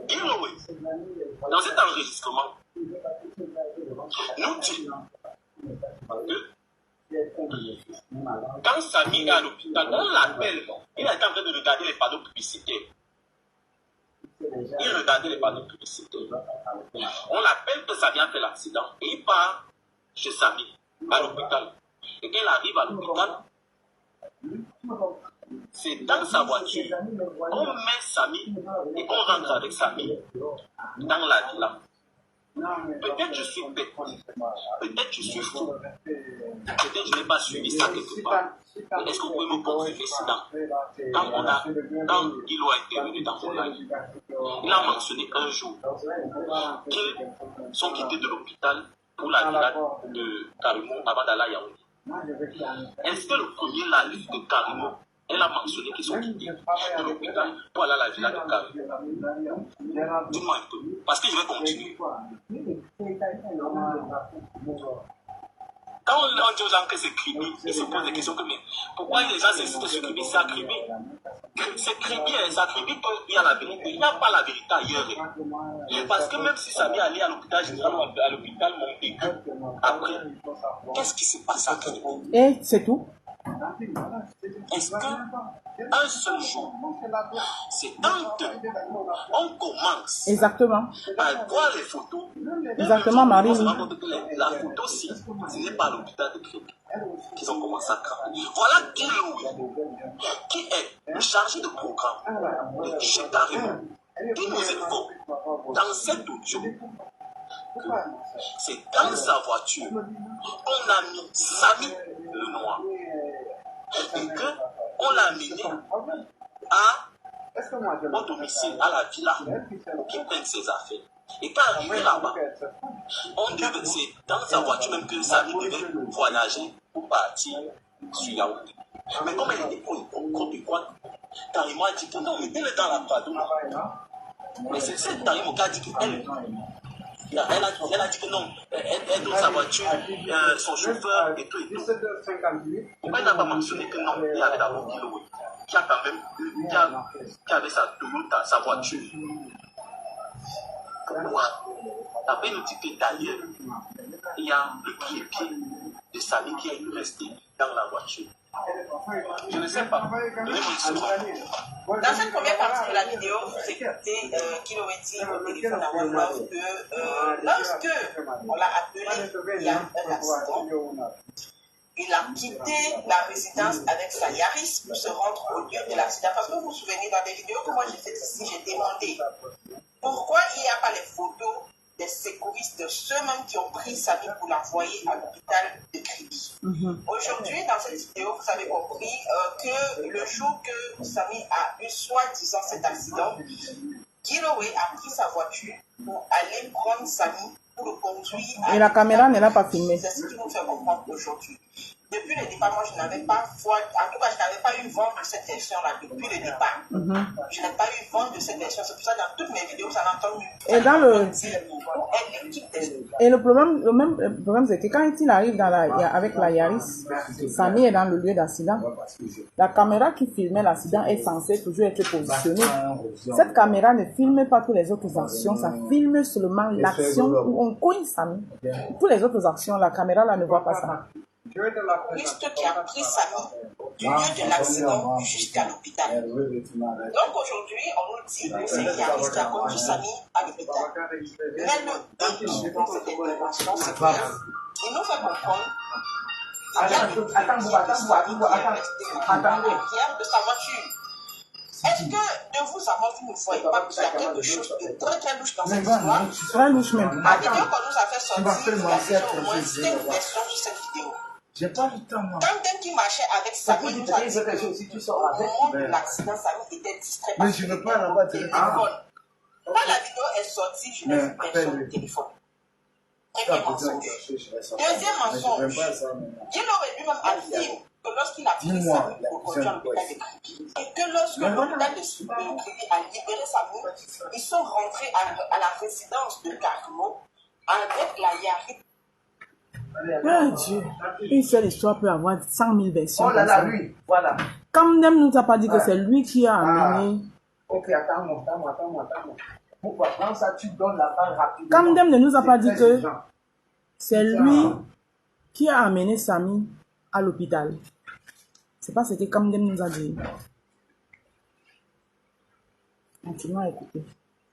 Giveaway, dans cet enregistrement, nous dit que quand Samy est à l'hôpital, on l'appelle. Il est en train de regarder les panneaux publicitaires. Il regardait les panneaux publicitaires. On l'appelle que Samy a fait l'accident. Et il part chez Samy, à l'hôpital. Et quand il arrive à l'hôpital, c'est dans sa voiture. On met Samy et on rentre avec Samy dans la villa. Peut-être je suis bête, peut-être je suis fou, peut-être je n'ai pas suivi ça quelque part. Mais est-ce que vous pouvez me confirmer ça? Quand il a intervenu dans vos lives, il a mentionné un jour qu'ils sont quittés de l'hôpital pour la villa de Karimo avant d'aller à Yaoundé. Est-ce que le premier live de Karimo, elle a mentionné qu'ils sont quittés de l'hôpital pour aller à la villa de Karimo? Dis-moi un peu, parce que je vais continuer. Quand on dit aux gens que c'est crimi, ils se posent des questions comme pourquoi les gens s'excitent sur crimi, c'est crimi. C'est crimi, c'est crimi qu'il y a la vérité. Il n'y a pas la vérité ailleurs. Parce que même si ça vient aller à l'hôpital général ou à l'hôpital Montpellier, après, qu'est-ce qui se passe à crimi? Et c'est tout. Est-ce qu'un seul jour, c'est quand on commence Exactement. à voir les photos, Exactement, Marie. on se rend compte que la photo, si ce n'est pas à l'hôpital de Crépy qu'ils ont commencé à travailler. Voilà qui est chargé de programme de chez Karimo, qui nous informe dans cet audio que c'est dans sa voiture on a mis Samy le noir et qu'on l'a amené au domicile, à la villa, pour qu'il prenne ses affaires. Et quand arrivé là-bas, on dit que c'est dans sa voiture même que Samy devait voyager pour partir sur Yaoundé. Mais comme elle était contre Karimo a dit que non, mais elle est dans la Prado. Mais c'est cette Karimo qui a dit qu'elle. Elle a dit que non, elle donne sa voiture, son chauffeur et tout et tout. Pourquoi elle n'a pas mentionné que non, il y avait d'abord Giveaway, qui a quand même, qui avait sa Toyota, sa voiture. Pourquoi? Après nous dit que d'ailleurs, il y a le pied de Samy qui est resté dans la voiture. Je ne sais pas. Donnez-moi une seconde. Dans cette première partie de la vidéo, vous écoutez Giveaway dit au téléphone à One Love que lorsque on l'a appelé, il y a un accident. Il a quitté la résidence avec sa Yaris pour se rendre au lieu de l'accident. Parce que vous vous souvenez dans des vidéos que moi j'ai faites ici, j'ai demandé pourquoi il n'y a pas les photos des sécuristes, ceux-mêmes qui ont pris Samy pour l'envoyer à l'hôpital de Kribi. Aujourd'hui, dans cette vidéo, vous avez compris que le jour que Samy a eu soi-disant cet accident, Guillaume a pris sa voiture pour aller prendre Samy pour le conduire. Et la caméra ne l'a pas filmé. C'est ce qui nous fait comprendre aujourd'hui. Depuis le départ, moi, je n'avais pas foi, en tout cas, je n'avais pas eu vent de cette version-là depuis le départ. Je n'ai pas eu vent de cette version. C'est pour ça que dans toutes mes vidéos, ça n'a entendu. Et dans le... Et le problème, c'est que quand il arrive avec la Yaris, Samy est dans le lieu d'accident. La caméra qui filmait l'accident est censée toujours être positionnée. Cette caméra ne filme pas toutes les autres actions, ça filme seulement l'action où on cogne Samy. Toutes les autres actions, la caméra là ne voit pas ça. Juste qui a pris Samy du lieu de l'accident jusqu'à l'hôpital. Donc aujourd'hui, on nous dit que c'est Yaris qui a conduit Samy à l'hôpital. Mais le hic dans cette intervention, c'est qu'il nous fait comprendre qu'il y a le trépied de Samy qui est resté à l'arrière de sa voiture. Est-ce que de vous avoir vous ne voyez pas qu'il y a quelque chose de très très louche dans cette histoire? Très louche même. La vidéo qu'on nous a fait sortir, il y a déjà au moins 5 versions sur cette vidéo. J'ai pas du temps, moi. Quelqu'un qui marchait avec Samy nous a dit que au moment de l'accident, Samy était distrait. Mais je ne veux pas là-bas te dire. Quand la vidéo est sortie, je n'ai vu personne au téléphone. Premier mensonge. Deuxième mensonge. Guillaume lui-même affirme que lorsqu'il a pris Samy pour conduire à l'hôpital de Kribi, et que lorsque l'hôpital de Kribi a libéré Samy, ils sont rentrés à la résidence de Carmo avec la Yaris. Oh Dieu, une seule histoire peut avoir 100 000 versions. Oh là là, lui, voilà. Kamdem nous a pas dit que c'est lui qui a amené. Ok, attends-moi. Pourquoi prendre ça, tu donnes la balle rapidement. Kamdem ne nous a pas dit que c'est lui qui a amené Samy à l'hôpital. C'est pas ce que Kamdem nous a dit. Continuons à écouter.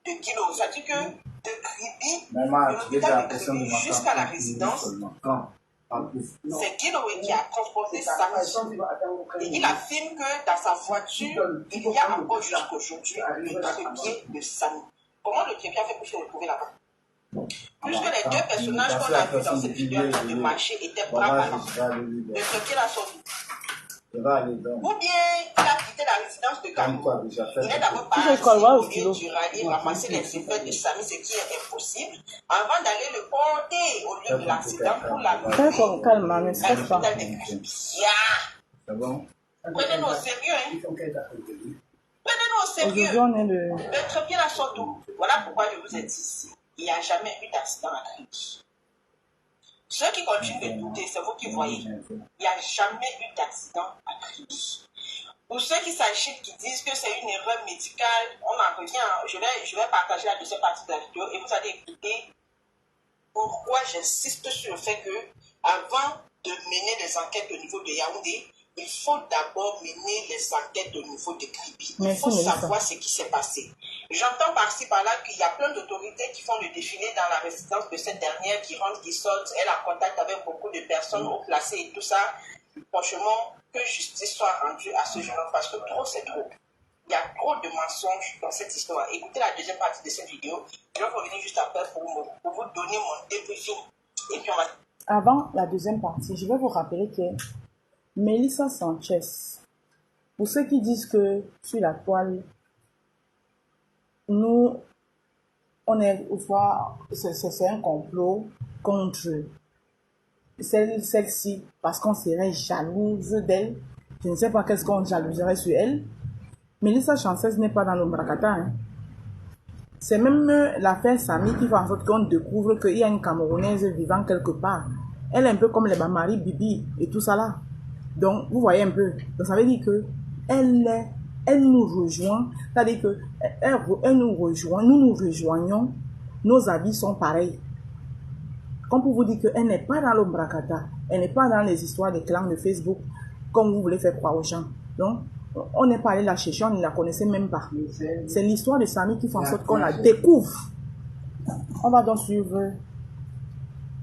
De Guillaume, ça dit que de Kribi, de l'hôpital de Kribi jusqu'à la résidence, c'est Guillaume qui a transporté Samy. Et il affirme que dans sa voiture, il y a encore jusqu'aujourd'hui le trépied de Samy. Comment le trépied a fait pour se retrouver là-bas? Puisque les deux personnages qu'on a vus dans cette vidéo en train de marcher étaient bras ballants. Le trépied l'a sorti. Ou bien il a quitté la résidence de Carmo. Il n'est d'abord pas assis au lieu du rallye ramasser les effets de Samy, ce qui est impossible, avant d'aller le porter au lieu de l'accident pour l'amener à l'hôpital de Kribi. Prenez-nous au sérieux, hein? Prenez-nous au sérieux. Le trépied la sort d'où? Voilà pourquoi je vous ai dit ici. Il n'y a jamais eu d'accident à Kribi. Ceux qui continuent de douter, c'est vous qui voyez. Il n'y a jamais eu d'accident à Kribi. Pour ceux qui s'agitent, qui disent que c'est une erreur médicale, on en revient. Je vais partager la deuxième partie de la vidéo et vous allez écouter pourquoi j'insiste sur le fait que avant de mener les enquêtes au niveau de Yaoundé, il faut d'abord mener les enquêtes au niveau de Kribi. Il faut savoir ce qui s'est passé. J'entends par-ci par-là qu'il y a plein d'autorités qui font le défilé dans la résidence de cette dernière, qui rentre, qui sort, elle a contact avec beaucoup de personnes haut placées et tout ça. Franchement, que justice soit rendue à ce genre, parce que trop c'est trop. Il y a trop de mensonges dans cette histoire. Écoutez la deuxième partie de cette vidéo. Je vais revenir juste après pour vous donner mon débriefing. Et puis on va... Avant la deuxième partie, je vais vous rappeler que Melissa Sanchez, pour ceux qui disent que sur la toile, nous, on est, c'est un complot contre celle-ci, parce qu'on serait jalouse d'elle. Je ne sais pas qu'est-ce qu'on jalouserait sur elle. Melissa Sanchez n'est pas dans le Mbrakata. Hein. C'est même l'affaire Samy qui fait en sorte qu'on découvre qu'il y a une Camerounaise vivant quelque part. Elle est un peu comme les Bamari, Bibi et tout ça là. Donc, vous voyez un peu. Donc, ça veut dire que elle nous rejoint. C'est-à-dire que elle nous rejoint, nous nous rejoignons. Nos avis sont pareils. Comme pour vous dire qu'elle n'est pas dans l'Ombrakata. Elle n'est pas dans les histoires des clans de Facebook, comme vous voulez faire croire aux gens. Donc, on n'est pas allé la chercher, on ne la connaissait même pas. C'est l'histoire de Samy qui fait en sorte qu'on la découvre. On va donc suivre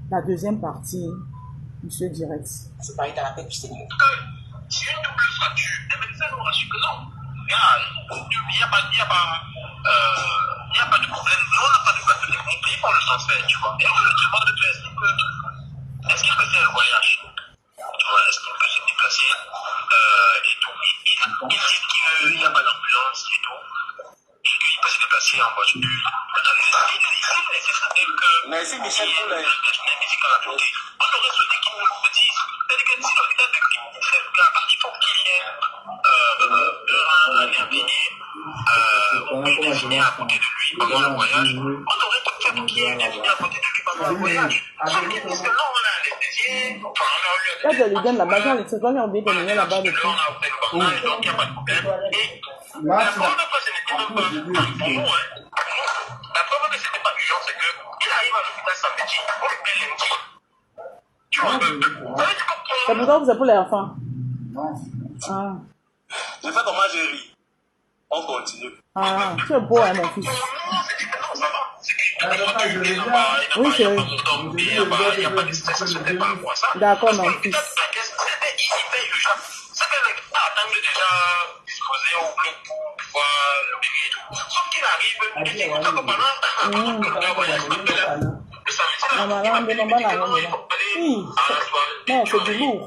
la deuxième partie. Monsieur Direct. C'est pareil dans la tête du Seigneur. C'est une double fracture. Les médecins nous rassurent que non. Il n'y a pas n'y a pas de problème. Nous, on n'a pas de bâtonnet. On paye pour le transfert, tu vois. Et on le demande de toi, est-ce qu'il peut faire un voyage? Tu vois, est-ce qu'il peut se déplacer? Et tout. Il dit qu'il n'y a pas d'ambulance et tout. Et qu'il peut se déplacer en voiture. Merci Michel pour les... On aurait souhaité qu'ils nous le disent. C'est-à-dire que si l'hôpital de Clinique fait là, il faut qu'il y ait un Airbnb ou une destinée à côté de lui pendant le voyage. On aurait tout fait pour qu'il y ait une destinée à côté de lui pendant le voyage. Sauf qu'ils disent que non, on a anesthésié, enfin on a eu Là, je lui donne là-bas, quand c'est quand on a oublié de donner là-bas donc depuis. il n'y a pas de problème. Et la preuve que ce n'était même pas pour nous, hein. La preuve que ce n'était pas urgent, c'est qu'il arrive à l'hôpital samedi, on le paie lundi. Tu vois, ça veut dire que C'est pourquoi vous êtes pour les enfants. Ah. Je fais comment j'ai ri. On continue. Ah, tu es beau, hein, mon fils. Oui, chérie. D'accord, mon fils. Non, c'est du lourd.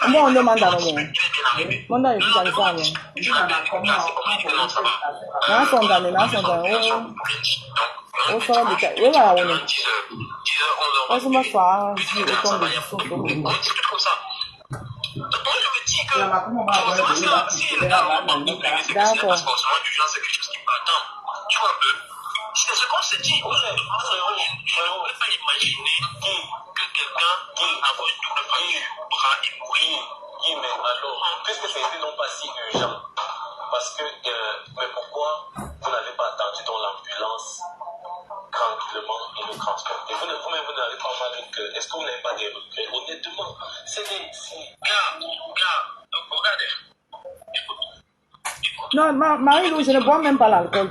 Moi, on demande à nous. Mon est plus dans le on sort du cas. Oui, là, on est. On se met pas. Je tombe dessus. D'accord. C'est ce qu'on s'est dit. On ne peut pas imaginer que quelqu'un a une double fracture bras et mourir. Oui, mais alors, puisque ça a été non pas si urgent, parce que, mais pourquoi vous n'avez pas attendu dans l'ambulance tranquillement et le transport? Et vous-même, vous n'avez pas mal que, est-ce que vous n'avez pas des regrets? Honnêtement, c'est des... Regardez. Non, Marie-Lou, je ne bois même pas l'alcool.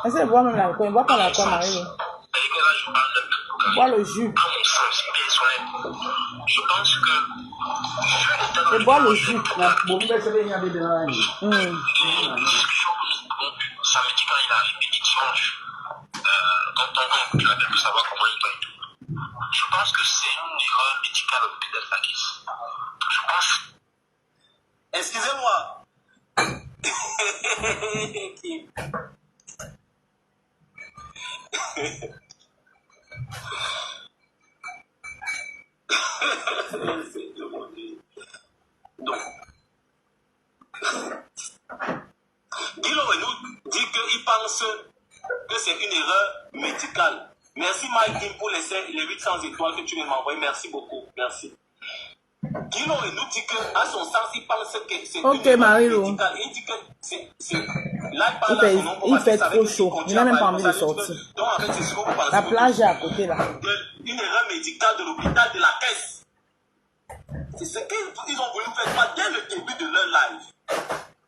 Est-ce que je bois même l'alcool? Je ne bois pas l'alcool, Marie-Lou. Je bois le jus. À mon sens personnel, je pense que Je bois le jus. samedi quand il est arrivé dimanche, quand on avait pu savoir comment il va et tout, je pense que c'est une erreur médicale au plus d'Alpakis. Je pense. Excusez-moi. Donc, Guillaume nous dit qu'il pense que c'est une erreur médicale. Merci Mike pour les 800 étoiles que tu viens de m'envoyer. Merci beaucoup. Merci. Guillaume nous dit qu'à son sens, il pense que c'est une erreur médicale. Il dit que c'est... Là, il fait trop chaud. Il n'a même pas envie de sortir. Donc, en fait, c'est ce que vous pensez. La plage est à côté là. Une erreur médicale de l'hôpital de la Caisse. C'est ce qu'ils ont voulu faire dès le début de leur live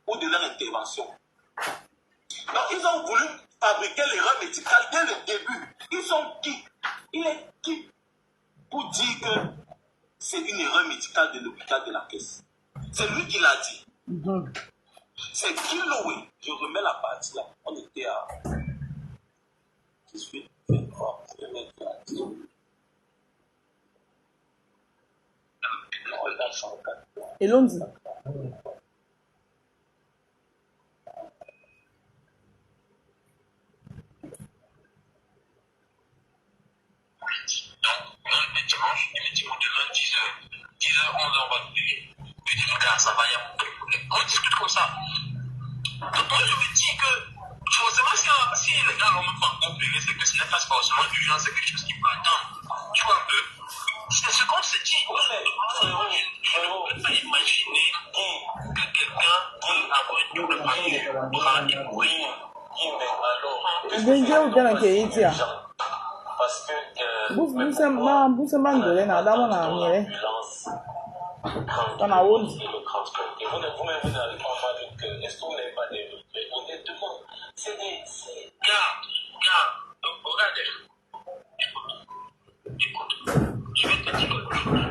ou de leur intervention. Donc, ils ont voulu fabriquer l'erreur médicale dès le début. Ils sont qui? Il est qui pour dire que c'est une erreur médicale de l'hôpital de la Caisse? C'est lui qui l'a dit. C'est Kiloé. Je remets la partie là. On était à 18, 23, 24. Et l'on dit. Dimanche, effectivement, demain, 10h, 11h, on va nous payer. Je dis, regarde, ça va, il y a beaucoup de problèmes. On discute comme ça. Donc, moi, je me dis que, forcément, si les gars n'ont même pas compris, c'est que ce n'est pas forcément urgent, c'est quelque chose qui peut attendre. Tu vois un peu. C'est ce qu'on s'est dit. Je ne peux pas imaginer que quelqu'un a une double fracture bras et mourir. Parce que et vous-même, vous n'avez pas mal que est-ce que vous n'avez pas des regrets? Honnêtement, c'est des... Regardez. Écoute, je vais te dire quelque chose.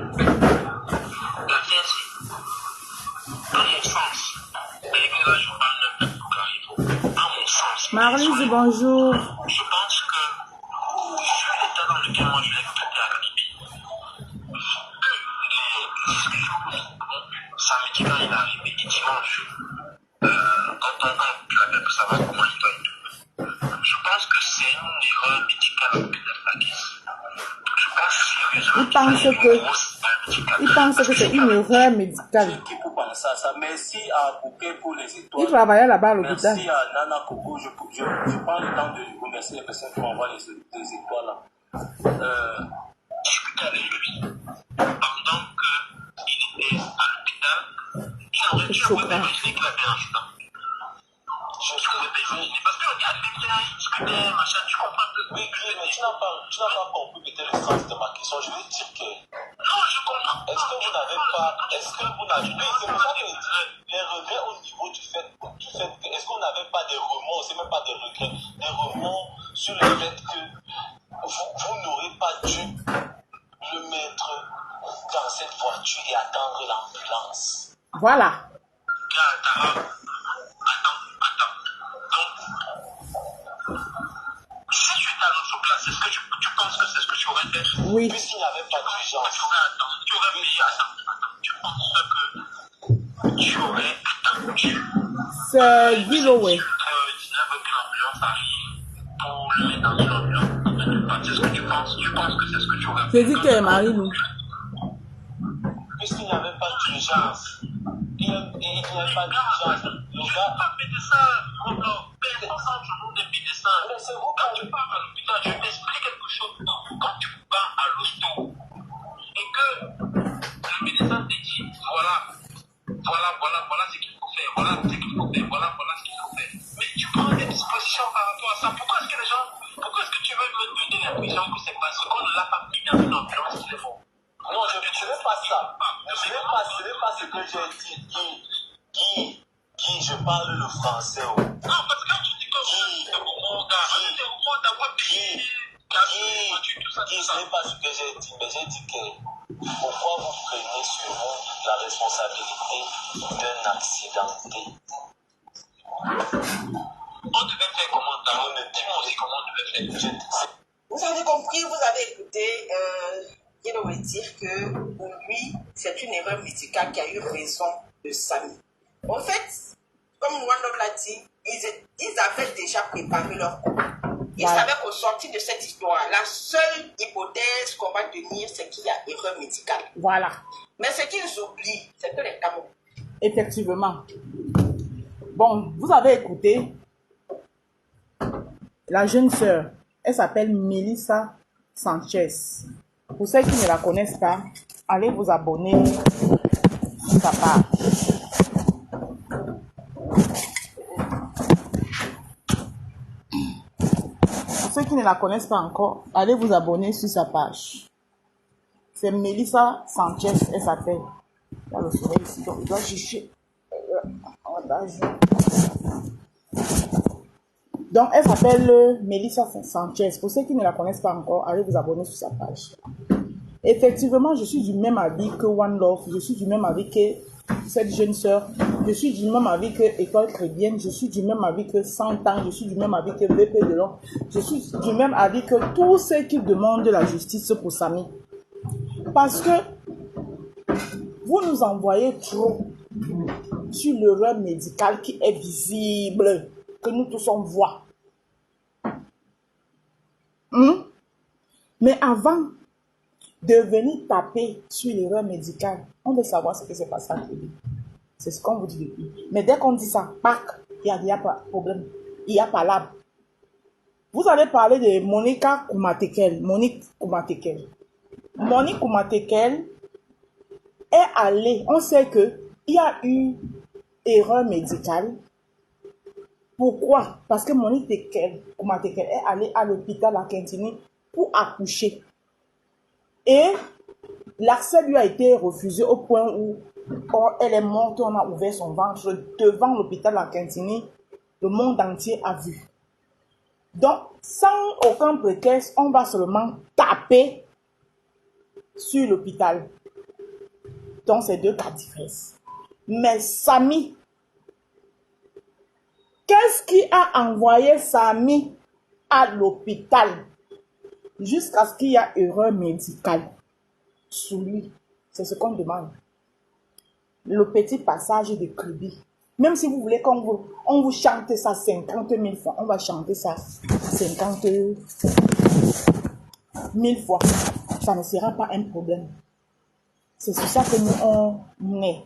Vas-y, bonjour. Je pense que, vu l'état dans lequel moi je l'ai traité avec lui, les discussions samedi quand il est arrivé et dimanche, quand tu appelles pour savoir comment il doit et tout, je pense que c'est une erreur médicale à l'hôpital Fakis. Je pense sérieusement Il pense que c'est une erreur médicale. Qui peut penser à ça? Merci à Bouquet pour les étoiles. Il travaillait là-bas à l'hôpital. Merci à Nana Coco. Je prends le temps de remercier les personnes qui m'envoient les étoiles là. Discuter avec lui pendant qu'il était à l'hôpital, il aurait dû avoir imaginé qu'il avait un accident. Je pouvais pas imaginer parce qu'on est arrivé là, il discutait, machin, tu comprends un peu. Oui, mais tu n'as pas compris peut-être le sens de ma question. Je veux dire que. Non, je comprends. Est-ce que vous n'avez pas. Est-ce que vous n'avez. Oui, c'est pour ça que les regrets au niveau du fait que. Est-ce qu'on n'avait pas des remords, c'est même pas des regrets, des remords sur le fait que vous n'aurez pas dû le mettre dans cette voiture et attendre l'ambulance. Voilà. Attends. Si tu étais à notre place, est-ce que tu penses que c'est ce que tu aurais fait? Oui. Puisqu'il n'y avait pas d'urgence. Tu aurais payé. Attends. Tu penses que tu aurais attendu C'est Guiloway. 19 heures que l'ambulance arrive pour le mettre dans une ambulance? C'est ce que tu penses? Tu penses que c'est ce que tu aurais fait? J'ai dit qu'elle marie nous. Puisqu'il n'y avait pas d'urgence. Il n'y avait pas d'urgence. Le gars. Pas médecin, ensemble, je nous des médecins. Mais c'est vous Quand tu pars à l'hôpital, je t'explique quelque chose. Quand tu pars à l'hosto et que le médecin te dit voilà ce qu'il faut faire, voilà ce qu'il faut faire. Mais tu prends des dispositions par rapport à ça. Pourquoi est-ce que tu veux me donner l'impression que c'est parce qu'on ne l'a pas mis dans une ambulance qu'il est bon? Non, je ne veux pas ça. Ce n'est pas ce que j'ai dit. Guy, je parle le français. Non, parce que quand tu dis que c'est bon, mon gars, on était au point d'avoir payé. Guy, ce n'est pas ce que j'ai dit, mais j'ai dit que pourquoi vous prenez sur vous la responsabilité d'un accidenté? On devait faire comment dans le dis-moi aussi comment on devait faire. Vous avez compris, vous avez écouté, il aurait dire que pour lui, c'est une erreur médicale qui a eu raison de Samy. En fait, comme One Love l'a dit, ils avaient déjà préparé leur coup. Ils savaient qu'au sortir de cette histoire, la seule hypothèse qu'on va tenir, c'est qu'il y a erreur médicale. Voilà. Mais ce qu'ils oublient, c'est que les Camerounais. Effectivement. Bon, vous avez écouté la jeune sœur. Elle s'appelle Melissa Sanchez. Pour ceux qui ne la connaissent pas, allez vous abonner sur sa page. Pour ceux qui ne la connaissent pas encore, allez vous abonner sur sa page. C'est Melissa Sanchez, elle s'appelle. Il y a le soleil ici, donc il doit chercher. Donc, elle s'appelle Melissa Sanchez. Pour ceux qui ne la connaissent pas encore, allez vous abonner sur sa page. Effectivement, je suis du même avis que One Love. Je suis du même avis que cette jeune sœur. Je suis du même avis que École Chrétienne. Je suis du même avis que 100 ans. Je suis du même avis que VP de l'Homme. Je suis du même avis que tous ceux qui demandent la justice pour Samy. Parce que vous nous envoyez trop sur l'erreur médicale qui est visible, que nous tous on voit. Mais avant de venir taper sur l'erreur médicale, on veut savoir ce qui s'est passé entre lui. C'est ce qu'on vous dit depuis. Mais dès qu'on dit ça, pac, il n'y a pas de problème. Il y a pas là. Vous allez parler de Monique Koumatekel. Monique Koumatekel est allée. On sait qu'il y a eu erreur médicale. Pourquoi? Parce que Monique Koumatekel est allée à l'hôpital à Kintini pour accoucher. Et l'accès lui a été refusé au point où elle est morte, on a ouvert son ventre devant l'hôpital à Kintini. Le monde entier a vu. Donc, sans aucun prétexte, on va seulement taper sur l'hôpital. Donc, c'est deux cas différents. Mais Samy, Qu'est-ce qui a envoyé Samy à l'hôpital jusqu'à ce qu'il y ait erreur médicale sur lui? C'est ce qu'on demande. Le petit passage de Kribi. Même si vous voulez qu'on vous chante ça 50 000 fois, on va chanter ça 50 000 fois. Ça ne sera pas un problème. C'est sur ça que nous on est.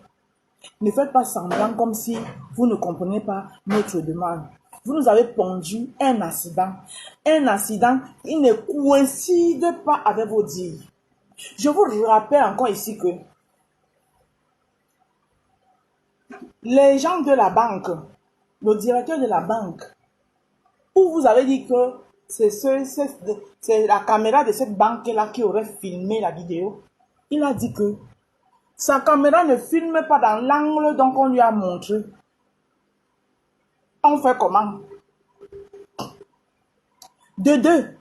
Ne faites pas semblant comme si vous ne comprenez pas notre demande. Vous nous avez pondu un accident. Un accident qui ne coïncide pas avec vos dires. Je vous rappelle encore ici que les gens de la banque, le directeur de la banque, où vous avez dit que c'est la caméra de cette banque-là qui aurait filmé la vidéo, il a dit que sa caméra ne filme pas dans l'angle dont on lui a montré. On fait comment? De deux,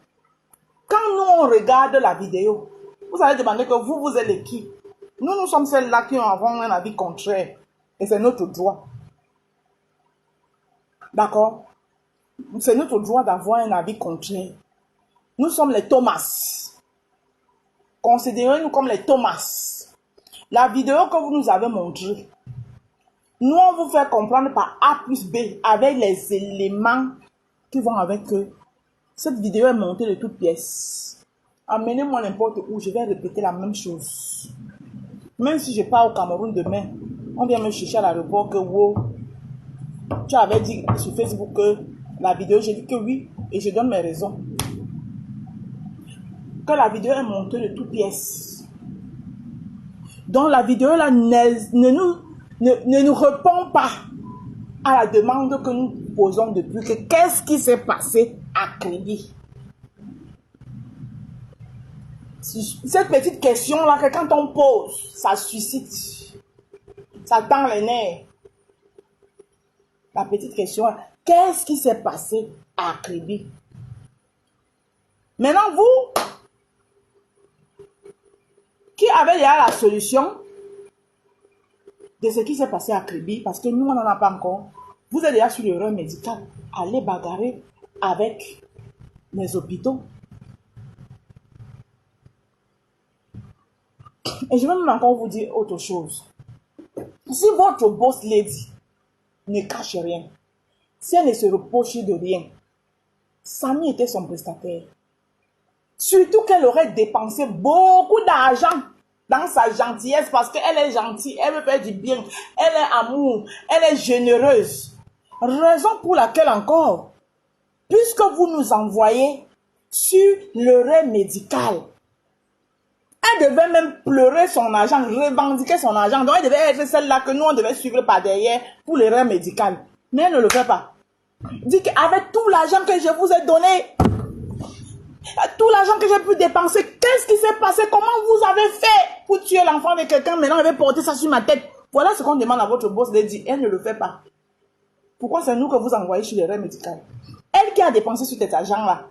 quand nous on regarde la vidéo, vous allez demander que vous êtes les qui? Nous sommes celles-là qui avons un avis contraire. Et c'est notre droit. D'accord? C'est notre droit d'avoir un avis contraire. Nous sommes les Thomas. Considérez-nous comme les Thomas. La vidéo que vous nous avez montrée, nous on vous fait comprendre par A plus B avec les éléments qui vont avec eux. Cette vidéo est montée de toutes pièces. Amenez-moi n'importe où, je vais répéter la même chose. Même si je pars au Cameroun demain, on vient me chercher à l'aéroport que wow, tu avais dit sur Facebook que la vidéo, j'ai dit que oui, et je donne mes raisons. Que la vidéo est montée de toutes pièces. Donc la vidéo là ne nous répond pas à la demande que nous posons depuis que qu'est-ce qui s'est passé à Kribi. Cette petite question là que quand on pose, ça suscite, ça tend les nerfs. La petite question, qu'est-ce qui s'est passé à Kribi? Maintenant vous, qui avez déjà la solution de ce qui s'est passé à Kribi, parce que nous on n'en a pas encore, vous êtes déjà sur l'erreur médicale, allez bagarrer avec les hôpitaux. Et je vais même encore vous dire autre chose. Si votre boss lady ne cache rien, si elle ne se reproche de rien, Samy était son prestataire. Surtout qu'elle aurait dépensé beaucoup d'argent dans sa gentillesse parce qu'elle est gentille, elle veut faire du bien, elle est amour, elle est généreuse. Raison pour laquelle encore, puisque vous nous envoyez sur l'erreur médicale, elle devait même pleurer son argent, revendiquer son argent. Donc elle devait être celle-là que nous on devait suivre par derrière pour l'erreur médicale. Mais elle ne le fait pas. Dit qu'avec tout l'argent que je vous ai donné, tout l'argent que j'ai pu dépenser, qu'est-ce qui s'est passé? Comment vous avez fait pour tuer l'enfant de quelqu'un? Maintenant, elle veut porter ça sur ma tête. Voilà ce qu'on demande à votre boss de dire. Elle ne le fait pas. Pourquoi c'est nous que vous envoyez sur l'erreur médicale? Elle qui a dépensé sur cet argent-là,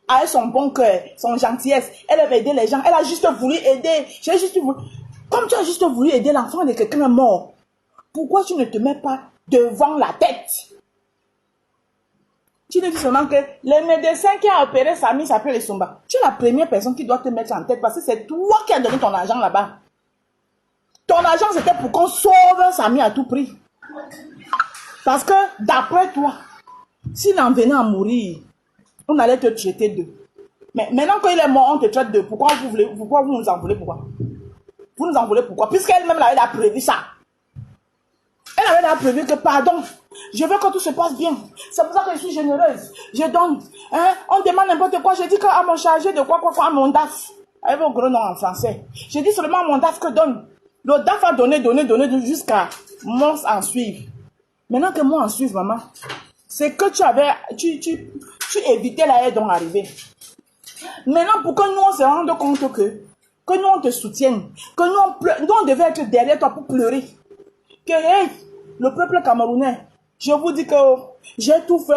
avec son bon cœur, son gentillesse, elle veut aider les gens. Elle a juste voulu aider. J'ai juste voulu. Comme tu as juste voulu aider l'enfant de quelqu'un mort, pourquoi tu ne te mets pas devant la tête? Tu ne dis seulement que le médecin qui a opéré Samy s'appelle Esumba. Tu es la première personne qui doit te mettre en tête parce que c'est toi qui as donné ton argent là-bas. Ton argent c'était pour qu'on sauve Samy à tout prix. Parce que d'après toi, s'il en venait à mourir, on allait te traiter d'eux. Mais maintenant qu'il est mort, on te traite d'eux. Pourquoi vous nous en voulez? Pourquoi? Vous nous en voulez pourquoi? Puisqu'elle-même avait prévu ça. Elle avait déjà prévu que, pardon, je veux que tout se passe bien. C'est pour ça que je suis généreuse. Je donne. Hein? On demande n'importe quoi. Je dis qu'à mon chargé de quoi, à mon DAF. Avec vos gros noms en français. Je dis seulement à mon DAF que donne. Le DAF a donné jusqu'à moi en suivre. Maintenant que moi en suivre, maman, c'est que tu évitais la aide d'en arriver. Maintenant, pour que nous on se rende compte que nous on te soutienne, que nous on devait être derrière toi pour pleurer. Que hey, le peuple camerounais, je vous dis que j'ai tout fait,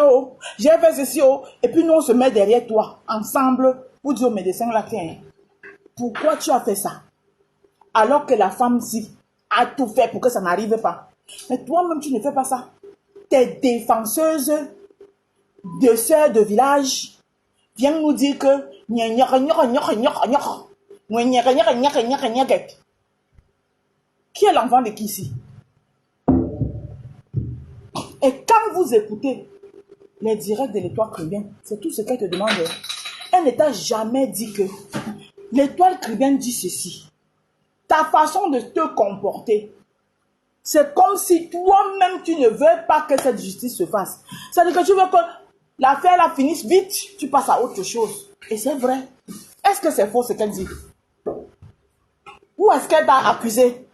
j'ai fait ceci, et puis nous on se met derrière toi, ensemble, pour dire au médecin là, tiens, pourquoi tu as fait ça? Alors que la femme-ci a tout fait pour que ça n'arrive pas. Mais toi-même, tu ne fais pas ça. tes défenseuses de sœurs de village viennent nous dire que qui est l'enfant de qui ici? Et quand vous écoutez les directs de l'étoile chrétienne, c'est tout ce qu'elle te demande. Elle ne t'a jamais dit que l'étoile chrétienne dit ceci. Ta façon de te comporter, c'est comme si toi-même tu ne veux pas que cette justice se fasse. C'est-à-dire que tu veux que l'affaire la finisse vite, tu passes à autre chose. Et c'est vrai. Est-ce que c'est faux ce qu'elle dit? Où est-ce qu'elle t'a accusé?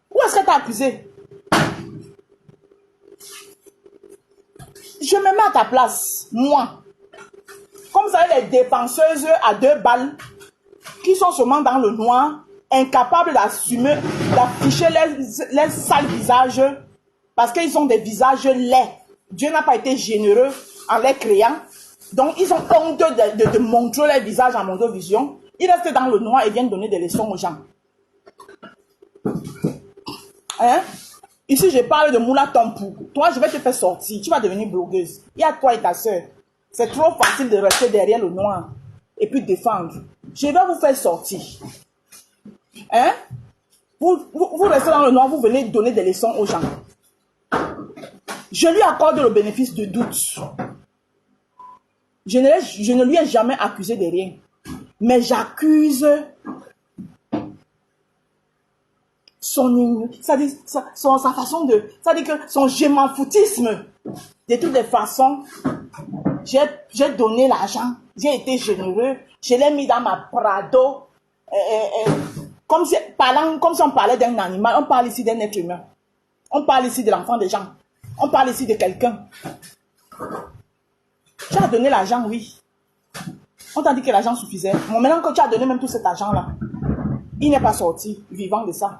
Où est-ce qu'elle t'a accusé? Je me mets à ta place, moi. Comme ça, les défenseuses à 2 balles qui sont seulement dans le noir, incapables d'assumer, d'afficher les sales visages parce qu'ils ont des visages laids. Dieu n'a pas été généreux en les créant. Donc, ils ont honte de montrer leur visage en mondovision. Ils restent dans le noir et viennent donner des leçons aux gens. Hein? Ici, je parle de Moula Tompou. Toi, je vais te faire sortir. Tu vas devenir blogueuse. Il y a toi et ta soeur. C'est trop facile de rester derrière le noir et puis défendre. Je vais vous faire sortir. Hein? Vous restez dans le noir, vous venez donner des leçons aux gens. Je lui accorde le bénéfice du doute. Je ne lui ai jamais accusé de rien. Mais j'accuse sa façon de... C'est-à-dire que son je m'en foutisme. De toutes les façons, j'ai donné l'argent. J'ai été généreux. Je l'ai mis dans ma Prado. Comme si on parlait d'un animal. On parle ici d'un être humain. On parle ici de l'enfant des gens. On parle ici de quelqu'un. Tu as donné l'argent, oui. On t'a dit que l'argent suffisait. Bon, maintenant que tu as donné même tout cet argent-là, il n'est pas sorti vivant de ça.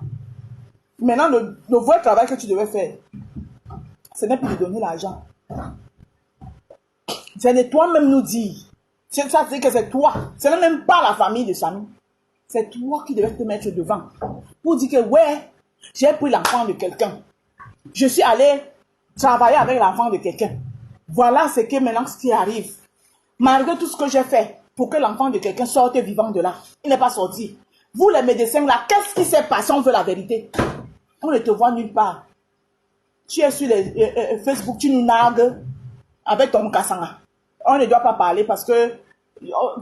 Maintenant, le vrai travail que tu devais faire, ce n'est plus de donner l'argent. C'est de toi-même nous dire. Ça veut dire que c'est toi. Ce n'est même pas la famille de Samy. C'est toi qui devais te mettre devant. Pour dire que, ouais, j'ai pris l'enfant de quelqu'un. Je suis allé travailler avec l'enfant de quelqu'un. Voilà ce qui arrive. Malgré tout ce que j'ai fait pour que l'enfant de quelqu'un sorte vivant de là, il n'est pas sorti. Vous les médecins là, qu'est-ce qui s'est passé? On veut la vérité. On ne te voit nulle part. Tu es sur les Facebook, tu nous nargues avec ton Kassanga. On ne doit pas parler parce que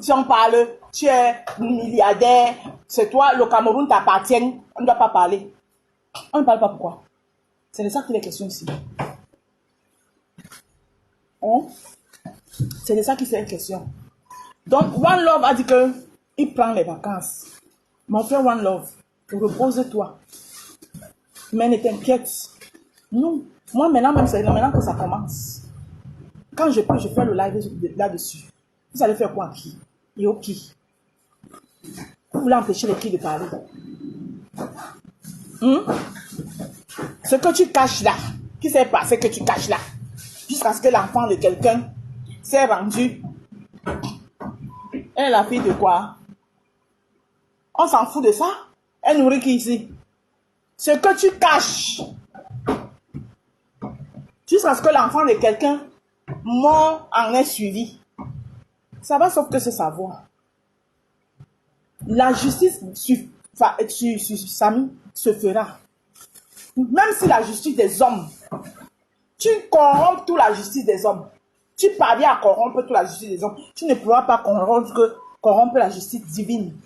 si on parle, tu es milliardaire, c'est toi, le Cameroun t'appartient, on ne doit pas parler. On ne parle pas pourquoi. C'est de ça qu'il est question ici. Hein? C'est de ça qu'il est question. Donc, One Love a dit qu'il prend les vacances. Mon frère One Love, repose-toi. Mais ne t'inquiète. Non. Moi, maintenant, même c'est maintenant que ça commence. Quand je peux, je fais le live là-dessus. Vous allez faire quoi à qui? Et au qui? Vous voulez empêcher les qui de parler? Ce que tu caches là, qui s'est passé que tu caches là, jusqu'à ce que l'enfant de quelqu'un s'est rendu. Elle est la fille de quoi? On s'en fout de ça? Elle nourrit qui ici? Ce que tu caches, jusqu'à ce que l'enfant de quelqu'un mort en ait suivi. Ça va sauf que c'est savoir. La justice sur Samy se fera. Même si la justice des hommes, tu corrompes toute la justice des hommes, tu parviens à corrompre toute la justice des hommes, tu ne pourras pas corrompre la justice divine.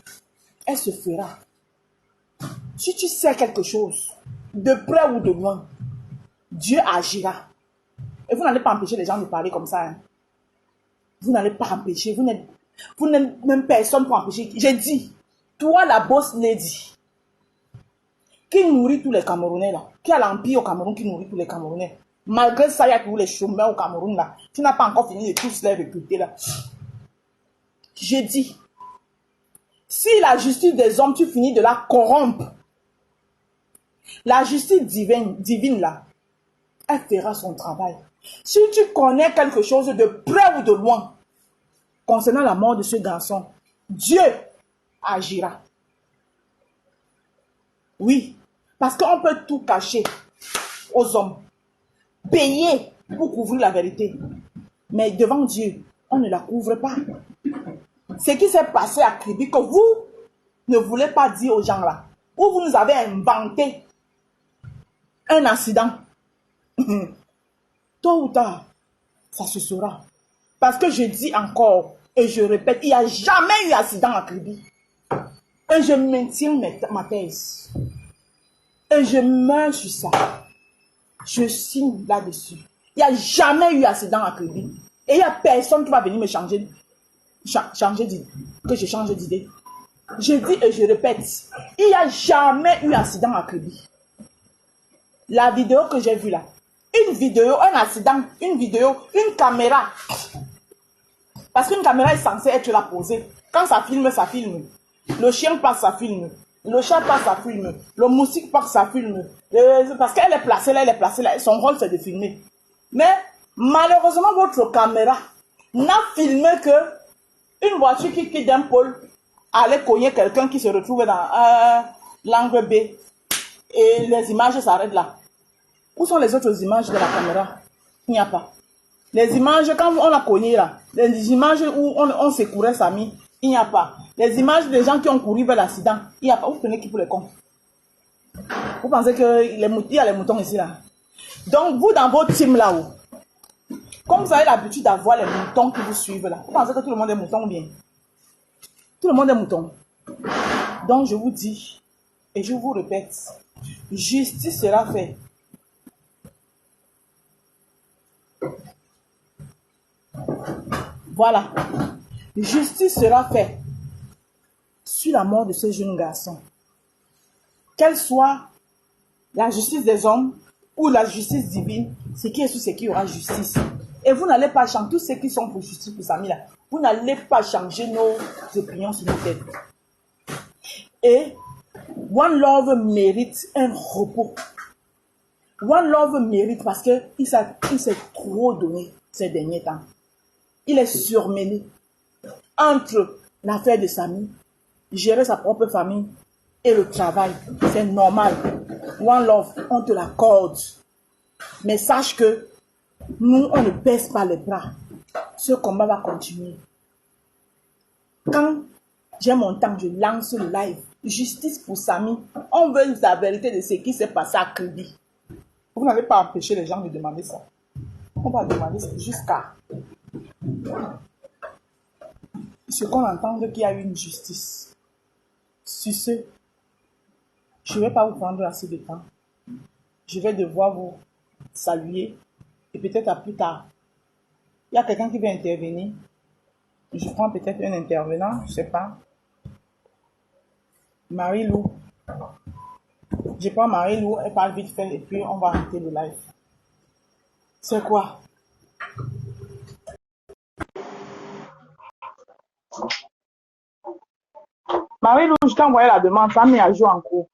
Elle se fera. Si tu sais quelque chose, de près ou de loin, Dieu agira. Et vous n'allez pas empêcher les gens de parler comme ça. Hein. Vous n'allez pas empêcher. Vous n'êtes même personne pour empêcher. J'ai dit, toi la boss lady, qui nourrit tous les Camerounais là, qui a l'empire au Cameroun, qui nourrit tous les Camerounais. Malgré ça, il y a tous les chômeurs au Cameroun là. Tu n'as pas encore fini de tous les recruter là. J'ai dit, si la justice des hommes, tu finis de la corrompre, la justice divine là, elle fera son travail. Si tu connais quelque chose de près ou de loin concernant la mort de ce garçon, Dieu agira. Oui, parce qu'on peut tout cacher aux hommes. payé pour couvrir la vérité. Mais devant Dieu, on ne la couvre pas. Ce qui s'est passé à Kribi, que vous ne voulez pas dire aux gens là, ou vous nous avez inventé un accident. Tôt ou tard, ça se saura. Parce que je dis encore, et je répète, il n'y a jamais eu accident à Kribi. Et je maintiens ma thèse. Et je meurs sur ça. Je signe là-dessus. Il n'y a jamais eu accident à Kribi. Et il n'y a personne qui va venir me changer d'idée. Que je change d'idée. Je dis et je répète, il n'y a jamais eu accident à Kribi. La vidéo que j'ai vue là, une vidéo, un accident, une vidéo, une caméra. Parce qu'une caméra est censée être là posée. Quand ça filme, ça filme. Le chien passe, ça filme. Le chat passe, ça filme. Le moustique passe, ça filme. Parce qu'elle est placée là, elle est placée là. Son rôle, c'est de filmer. Mais malheureusement, votre caméra n'a filmé que une voiture qui quitte d'un pôle allait cogner quelqu'un qui se retrouve dans l'angle B. Et les images s'arrêtent là. Où sont les autres images de la caméra? Il n'y a pas. Les images, quand on a cogné là, les images où on secourait Samy, il n'y a pas. Les images des gens qui ont couru vers l'accident, il n'y a pas. Vous prenez qui pour les cons? Vous pensez qu'il y a les moutons ici là? Donc vous dans votre team là-haut, comme vous avez l'habitude d'avoir les moutons qui vous suivent là, vous pensez que tout le monde est mouton ou bien? Tout le monde est mouton. Donc je vous dis, et je vous répète, justice sera faite. Voilà. Justice sera faite sur la mort de ce jeune garçon. Qu'elle soit la justice des hommes ou la justice divine, ce qui est sur ce qui aura justice. Et vous n'allez pas changer, tous ceux qui sont pour justice pour Samy là, vous n'allez pas changer nos opinions sur nos têtes. Et One Love mérite un repos. One Love mérite parce qu'il s'est trop donné ces derniers temps. Il est surmené entre l'affaire de Samy, gérer sa propre famille et le travail. C'est normal. One Love, on te l'accorde. Mais sache que nous, on ne baisse pas les bras. Ce combat va continuer. Quand j'ai mon temps, je lance le live. Justice pour Samy. On veut la vérité de ce qui s'est passé à Kribi. Vous n'allez pas empêcher les gens de demander ça. On va demander jusqu'à ce qu'on entende qu'il y a eu une justice. Sur ce, je ne vais pas vous prendre assez de temps. Je vais devoir vous saluer et peut-être à plus tard. Il y a quelqu'un qui veut intervenir. Je prends peut-être un intervenant, je ne sais pas. Marie-Lou. Je prends Marie-Lou, elle parle vite fait et puis on va arrêter le live. C'est quoi? Marie-Lou, je t'ai envoyé la demande, ça met à jour en cours.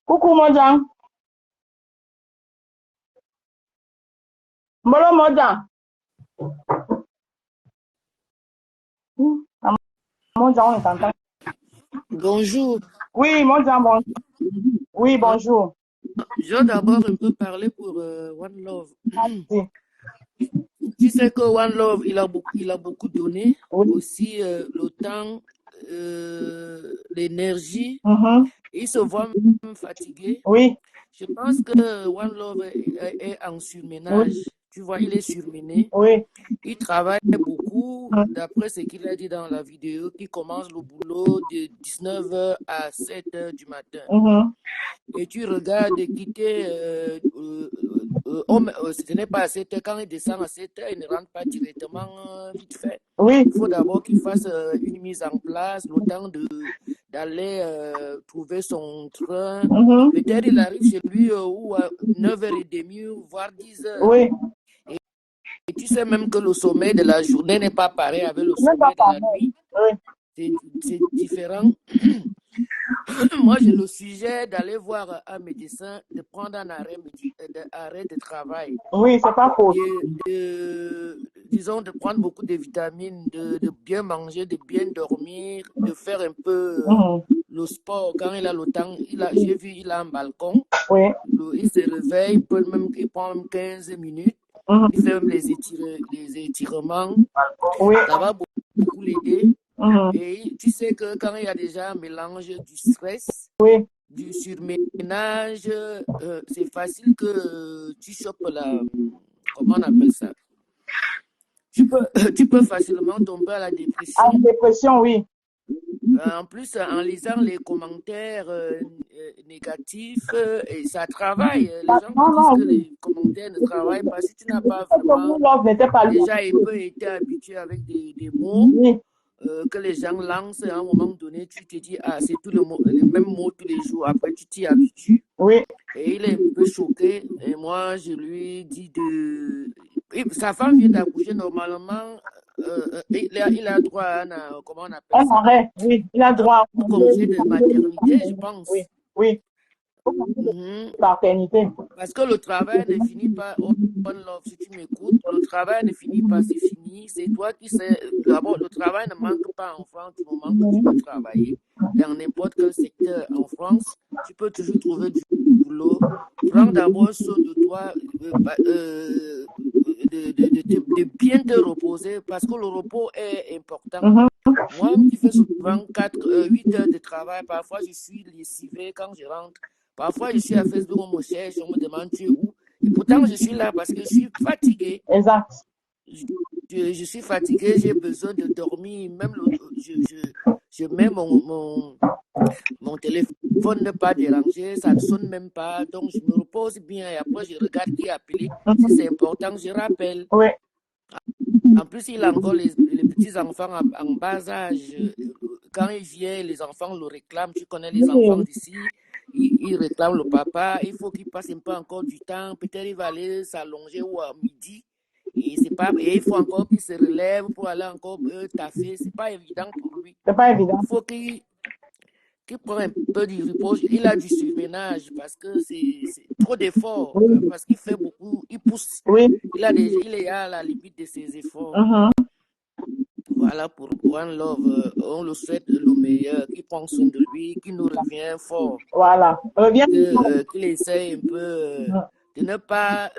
Coucou Modjan. Mbolo Modjan. Modjan, on est en train. Bonjour. Oui, Modjan, bonjour. Oui, bonjour. Je vais d'abord un peu parler pour One Love. Merci. Tu sais que One Love, il a beaucoup donné. Oui. Aussi le temps, l'énergie. Il se voit même fatigué. Oui. Je pense que One Love est en surménage. Oui. Tu vois, il est surmené. Oui. Il travaille beaucoup, d'après ce qu'il a dit dans la vidéo, qui commence le boulot de 19h à 7h du matin. Et tu regardes quitter, ce n'est pas à 7h, quand il descend à 7h, il ne rentre pas directement vite fait. Oui. Il faut d'abord qu'il fasse une mise en place, le temps d'aller trouver son train. Peut-être il arrive chez lui ou à 9h30, voire 10h. Oui. Et tu sais même que le sommeil de la journée n'est pas pareil avec le sommeil de la nuit. Oui. C'est différent. Moi, j'ai le sujet d'aller voir un médecin, de prendre un arrêt de travail. Oui, c'est pas faux. Disons, de prendre beaucoup de vitamines, de bien manger, de bien dormir, de faire un peu le sport, quand il a le temps, j'ai vu, il a un balcon. Oui. Il se réveille, il prend même 15 minutes. Il fait même les étirements. Oui. Ça va beaucoup l'aider. Et tu sais que quand il y a déjà un mélange du stress, oui, du surménage, c'est facile que tu chopes comment on appelle ça? Tu peux facilement tomber à la dépression. À la dépression, oui. En plus, en lisant les commentaires négatifs, et ça travaille. Les gens disent que les commentaires ne travaillent pas. Si tu n'as pas vraiment déjà un peu été habitué avec des mots que les gens lancent, à un moment donné, tu te dis, ah, c'est les mêmes mots tous les jours. Après, tu t'y habitues. Oui. Et il est un peu choqué. Et moi, je lui dis sa femme vient d'accoucher normalement. Il a droit à comment on appelle ça? Un arrêt, oui. Il a droit à un congé de maternité, je pense. Oui, oui. Paternité. Parce que le travail ne finit pas, One Love, si tu m'écoutes, le travail ne finit pas, c'est fini. C'est toi qui sais. D'abord, le travail ne manque pas en France du moment que tu peux travailler. Dans n'importe quel secteur en France, tu peux toujours trouver du boulot. Prends d'abord soin de toi, de bien te reposer, parce que le repos est important. Moi, qui fais souvent 8 heures de travail, parfois je suis lessivé quand je rentre. Parfois, je suis à Facebook, on me cherche, on me demande tu es où. Et pourtant, je suis là parce que je suis fatigué. Exact. Je suis fatigué, j'ai besoin de dormir. Même je mets mon téléphone ne pas déranger, ça ne sonne même pas. Donc, je me repose bien et après, je regarde qui a appelé. Si c'est important, je rappelle. Oui. En plus, il a encore les petits-enfants en bas âge. Quand il vient, les enfants le réclament. Tu connais les enfants d'ici. Il réclame le papa. Il faut qu'il passe un peu encore du temps. Peut-être il va aller s'allonger ou à midi. Et il faut encore qu'il se relève pour aller encore taffer. C'est pas évident pour lui. C'est pas évident. Il faut qu'il prenne un peu du repos. Il a du surménage parce que c'est trop d'efforts. Parce qu'il fait beaucoup. Il pousse. Oui. Il est à la limite de ses efforts. Voilà pour One Love. On le souhaite le meilleur. Qu'il prend soin de lui, qu'il nous revient fort. Voilà. Qu'il essaye un peu de ne pas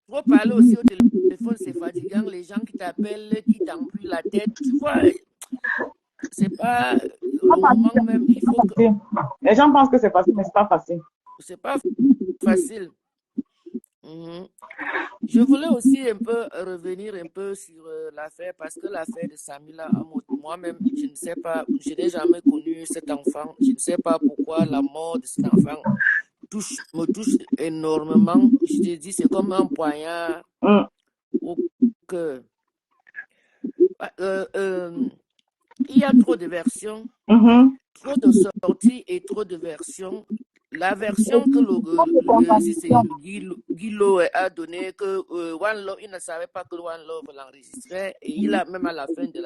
trop parler aussi au téléphone. C'est fatigant. Les gens qui t'appellent, qui t'embrouillent la tête. Tu vois, c'est pas le moment même. Il faut que... Les gens pensent que c'est facile, mais c'est pas facile. C'est pas facile. Je voulais aussi un peu revenir un peu sur l'affaire parce que l'affaire de Samila, moi-même, je ne sais pas, je n'ai jamais connu cet enfant. Je ne sais pas pourquoi la mort de cet enfant me touche énormément. Je te dis, c'est comme un poignard au cœur. Il y a trop de versions, trop de sorties et trop de versions. La version que Guilo a donnée, que One Love, il ne savait pas que One Love l'enregistrait, et il a même à la fin de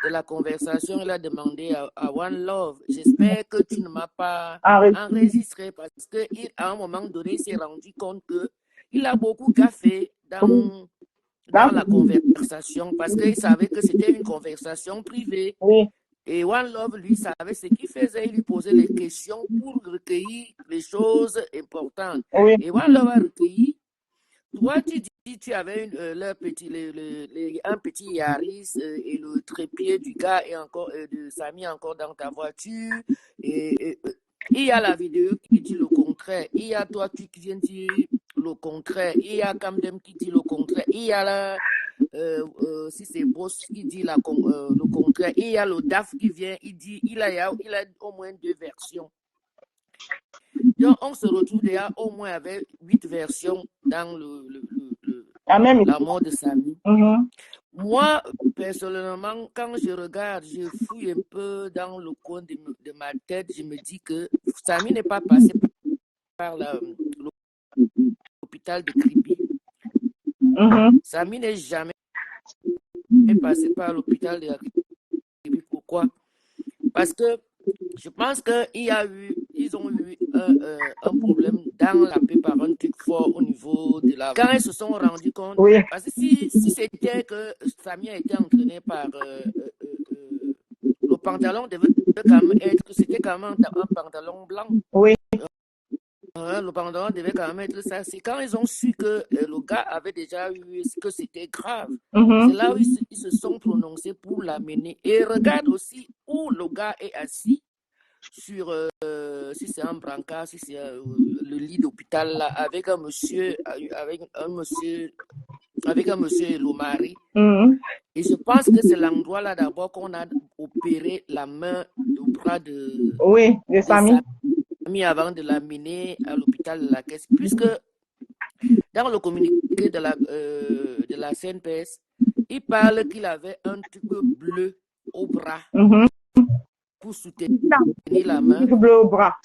la conversation, il a demandé à One Love, j'espère que tu ne m'as pas enregistré, parce qu'à un moment donné, il s'est rendu compte qu'il a beaucoup gaffé dans la conversation, parce qu'il savait que c'était une conversation privée. Et One Love, lui, savait ce qu'il faisait. Il lui posait les questions pour recueillir les choses importantes. Et One Love a recueilli. Toi, tu dis tu avais un petit Yaris et le trépied du gars et encore de Samy encore dans ta voiture. Et il y a la vidéo qui dit le contraire. Il y a toi qui viens dire le contraire. Il y a Kamdem qui dit le contraire. Il y a si c'est Boss qui dit le contraire. Il y a le DAF qui vient, il a au moins 2 versions. Donc, on se retrouve déjà au moins avec 8 versions dans la mort de Samy. Moi, personnellement, quand je regarde, je fouille un peu dans le coin de ma tête, je me dis que Samy n'est pas passé par l'hôpital de Kribi. Samy n'est jamais passé par l'hôpital de Kribi. Pourquoi? Parce que je pense qu'ils ont eu un problème dans la paix par un truc fort au niveau de la... Quand ils se sont rendus compte, parce que si c'était que Samy a été entraîné par le pantalon devait quand même être, c'était quand même un pantalon blanc. Oui. Le pantalon devait quand même être ça. C'est quand ils ont su que le gars avait déjà eu, que c'était grave. C'est là où ils se sont prononcés pour l'amener. Et regarde aussi où le gars est assis sur, si c'est un brancard, si c'est le lit d'hôpital là, avec un monsieur et le mari. Et je pense que c'est l'endroit là d'abord qu'on a opéré la main, le bras de Samy avant de l'amener à l'hôpital de la Caisse, puisque dans le communiqué de la CNPS, il parle qu'il avait un tube bleu au bras pour soutenir la main. Bleu au bras.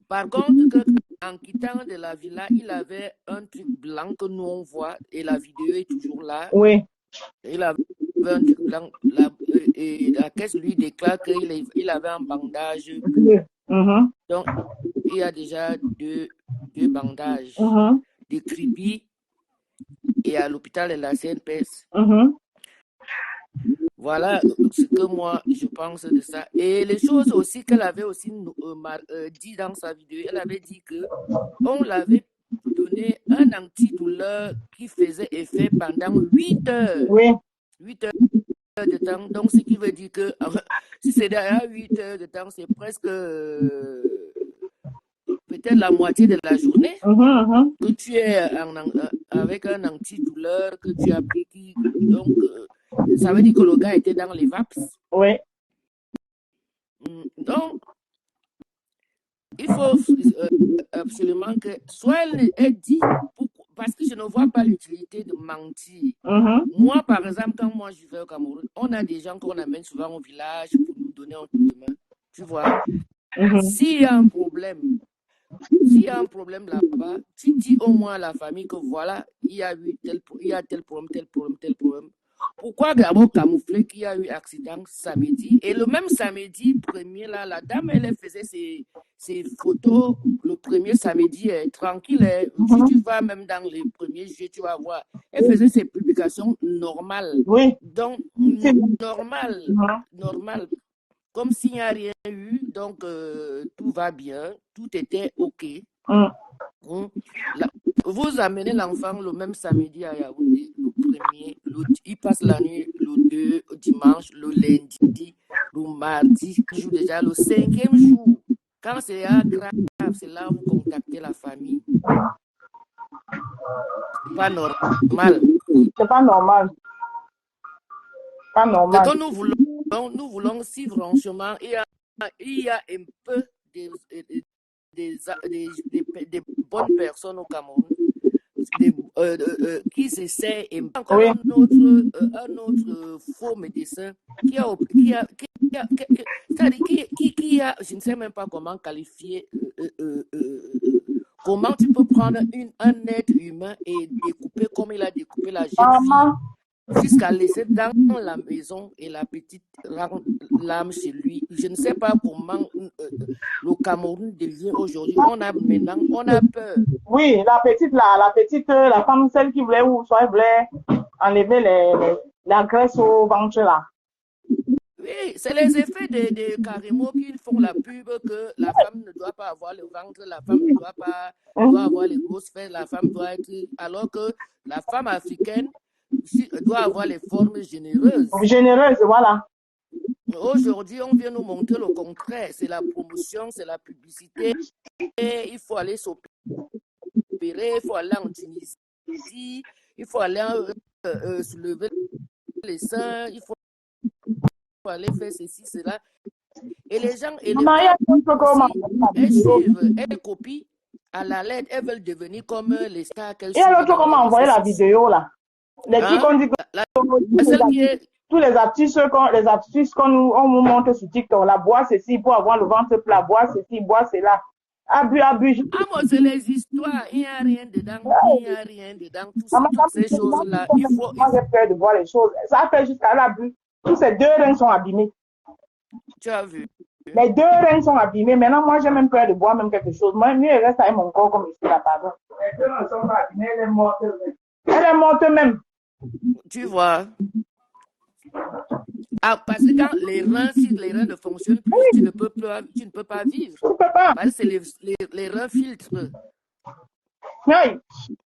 Par contre, en quittant de la villa, il avait un truc blanc que nous on voit et la vidéo est toujours là. Oui. Il avait un truc blanc et la Caisse lui déclare qu'il avait un bandage bleu. Donc, il y a déjà deux bandages de Kribi et à l'hôpital de la CNPS. Voilà ce que moi, je pense de ça. Et les choses aussi qu'elle avait aussi dit dans sa vidéo, elle avait dit qu'on l'avait donné un antidouleur qui faisait effet pendant 8 heures. Oui. 8 heures de temps. Donc, ce qui veut dire que si c'est derrière 8 heures de temps, c'est presque peut-être la moitié de la journée que tu es avec un antidouleur que tu as pris. Donc, ça veut dire que le gars était dans les VAPS. Oui. Donc, il faut absolument que soit elle dit, parce que je ne vois pas l'utilité de mentir. Moi, par exemple, quand moi je vais au Cameroun, on a des gens qu'on amène souvent au village pour nous donner un coup de main. Tu vois, s'il y a un problème là-bas, tu dis au moins à la famille que voilà, il y a tel problème. Pourquoi d'abord camoufler qu'il y a eu accident samedi? Et le même samedi premier, là, la dame, elle faisait ses photos le premier samedi, tranquille. Si tu vas même dans les premiers jeux, tu vas voir. Elle faisait ses publications normales. Oui. Donc, normal. Comme s'il n'y a rien eu. Donc, tout va bien. Tout était OK. Vous amenez l'enfant le même samedi à Yaoundé, le premier, il passe la nuit le 2, dimanche, le lundi, le mardi, il joue déjà le 5e jour. Quand c'est grave, c'est là où vous contactez la famille. C'est pas normal. C'est pas normal. Pas normal. Ce que nous voulons, si franchement, il y a un peu des bonnes personnes au Cameroun qui essaient, et encore un autre faux médecin qui a je ne sais même pas comment qualifier, comment tu peux prendre un être humain et découper comme il a découpé la jeune fille jusqu'à laisser dans la maison et la petite l'âme chez lui. Je ne sais pas comment le Cameroun devient aujourd'hui. On a peur. Oui, la femme, celle qui voulait enlever la graisse au ventre là. Oui, c'est les effets des Carimo qui font la pub que la femme ne doit pas avoir le ventre, la femme ne doit pas avoir les grosses fesses, la femme doit être... Alors que la femme africaine doit avoir les formes généreuses. Généreuses, voilà. Aujourd'hui, on vient nous montrer le contraire. C'est la promotion, c'est la publicité. Et il faut aller s'opérer, il faut aller en Tunisie, il faut aller soulever les seins, il faut aller faire ceci, cela. Et les gens, elles suivent, elles copient à la lettre, elles veulent devenir comme les stars qu'elles suivent. Et alors, comment envoyer la vidéo là? Les trucs qu'on dit que tous les astuces qu'on nous montre sur TikTok, la bois ceci pour avoir le ventre plat, bois ceci, bois cela. Abus. Ah, moi, c'est les histoires, il n'y a rien dedans, toutes ces choses-là. Moi, j'ai peur de voir les choses. Ça fait jusqu'à l'abus. Tous ces 2 reins sont abîmés. Tu as vu? Les 2 reins sont abîmés. Maintenant, moi, j'ai même peur de boire même quelque chose. Moi, mieux, il reste avec mon corps comme ici, là, pardon. Les 2 reins sont pas abîmés, elle est morte. Elle est morte même. Tu vois? Ah, parce que quand si les reins ne fonctionnent plus, tu ne peux pas vivre. Tu ne peux pas. Parce que c'est les reins filtrent. Oui.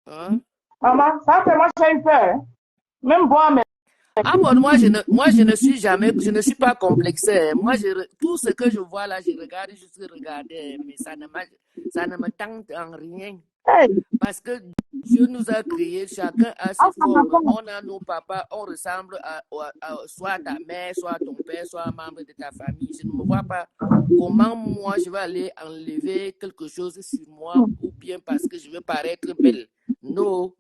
Hein? Maman, ça fait moi j'ai eu peur. Hein. Même boire, mais. Ah bon, moi je ne suis pas complexé. Moi, tout ce que je vois là, je regarde, mais ça ne me tente en rien. Hey. Parce que Dieu nous a créés, chacun a ses formes. On a nos papas, on ressemble soit à ta mère, soit à ton père, soit à un membre de ta famille. Je ne me vois pas comment moi je vais aller enlever quelque chose sur moi ou bien parce que je veux paraître belle. Non.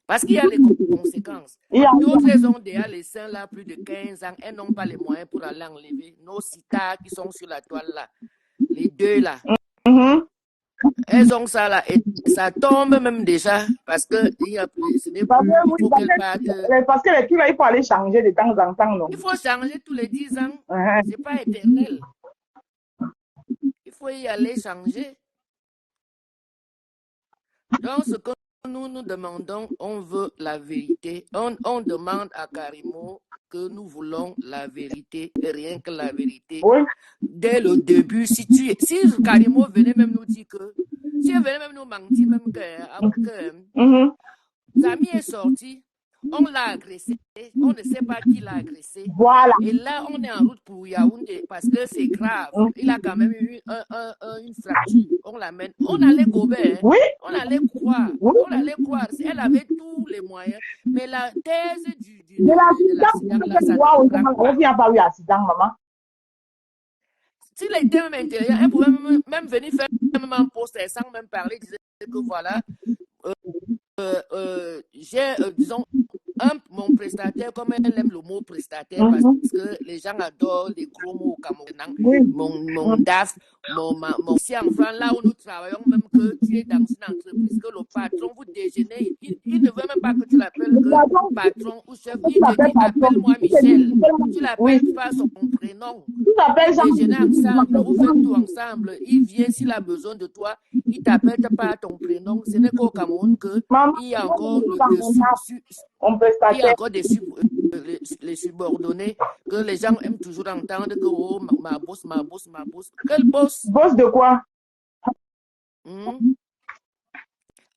Parce qu'il y a les conséquences. D'autres ont déjà les seins là plus de 15 ans. Elles n'ont pas les moyens pour aller enlever. Nos citas qui sont sur la toile là, les deux là, elles ont ça là et ça tombe même déjà parce que ce n'est plus, il faut qu'elles partent. Parce que les filles là, il faut aller changer de temps en temps, non? Il faut changer tous les 10 ans. C'est pas éternel. Il faut y aller changer. Donc, ce que nous demandons, on veut la vérité. On demande à Karimo que nous voulons la vérité et rien que la vérité. Oui. Dès le début, si Karimo venait même nous dire que, si elle venait même nous mentir, même que Samy est sorti, on l'a agressé, on ne sait pas qui l'a agressé. Voilà. Et là, on est en route pour Yaoundé parce que c'est grave. Il a quand même eu une fracture. On l'amène. On allait gober. Hein. Oui. On allait croire. Oui. On allait croire. Elle avait tous les moyens. Mais la thèse de l'accident, là, ça ne on vient pas eu accident, maman. S'il était même intérieur, elle pouvait même venir faire un poste sans même parler. Disait que voilà, j'ai, disons, mon prestataire, comme elle aime le mot prestataire, parce que les gens adorent les gros mots camerounais, mon DAF, mon si enfin, là où nous travaillons, même que tu es dans une entreprise, que le patron vous déjeunez, il ne veut même pas que tu l'appelles patron ou chef, il te dit appelle-moi Michel, tu l'appelles pas son prénom, vous déjeunez ensemble, vous faites tout ensemble, il vient s'il a besoin de toi, il t'appelle pas ton prénom, ce n'est qu'au Cameroun que il y a encore il y a encore les subordonnés que les gens aiment toujours entendre que oh, ma bosse. Quelle bosse? Bosse de quoi?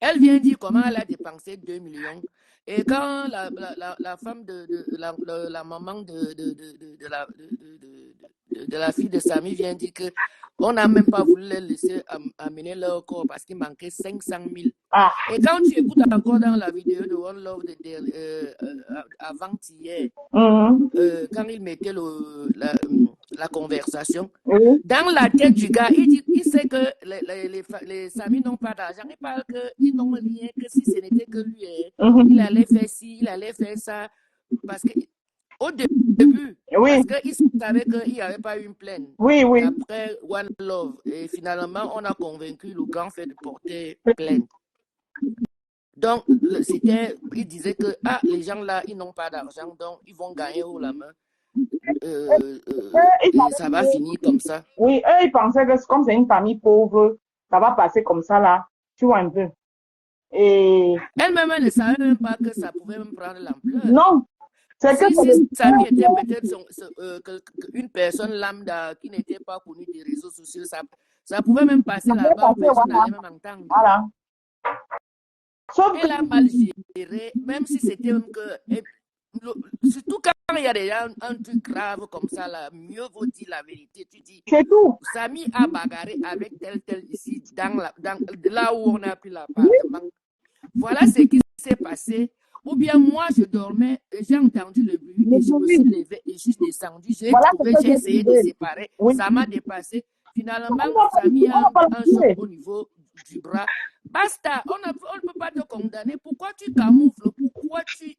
Elle vient dire comment elle a dépensé 2 millions. Et quand la femme la maman de la fille de Samy vient dire que on n'a même pas voulu les laisser amener leur corps parce qu'il manquait 500 000. Et quand tu écoutes encore dans la vidéo de One Love avant-hier, quand il mettait la conversation, dans la tête du gars, il sait que les Samy n'ont pas d'argent. Il parle qu'ils n'ont rien, que si ce n'était que lui, il allait faire ci, il allait faire ça. Parce que au début, parce qu'il savait qu'il n'y avait pas eu une plainte. Après One Love, et finalement, on a convaincu le grand fait de porter plainte. Donc, il disait que les gens là, ils n'ont pas d'argent, donc ils vont gagner haut la main. Et ça va finir comme ça. Oui, eux, ils pensaient que comme c'est une famille pauvre, ça va passer comme ça là. Tu vois un peu. Et elle-même, elle ne savait même pas que ça pouvait même prendre l'ampleur. Non. C'est que si Samy était peut-être une personne lambda qui n'était pas connue des réseaux sociaux, ça pouvait même passer là-bas, personne n'allait même entendre. Voilà. Elle a mal géré, même si c'était même que... surtout quand il y a déjà un truc grave comme ça, là, mieux vaut dire la vérité. Tu dis, Samy a bagarré avec tel ici, là où on a pris l'appartement. Voilà ce qui s'est passé. Ou bien moi, je dormais, j'ai entendu le bruit, et je me suis levée et je suis descendue. J'ai essayé de séparer, ça m'a dépassé. Finalement, Samy a un choc au niveau du bras. Basta, on ne peut pas te condamner. Pourquoi tu camoufles? Pourquoi tu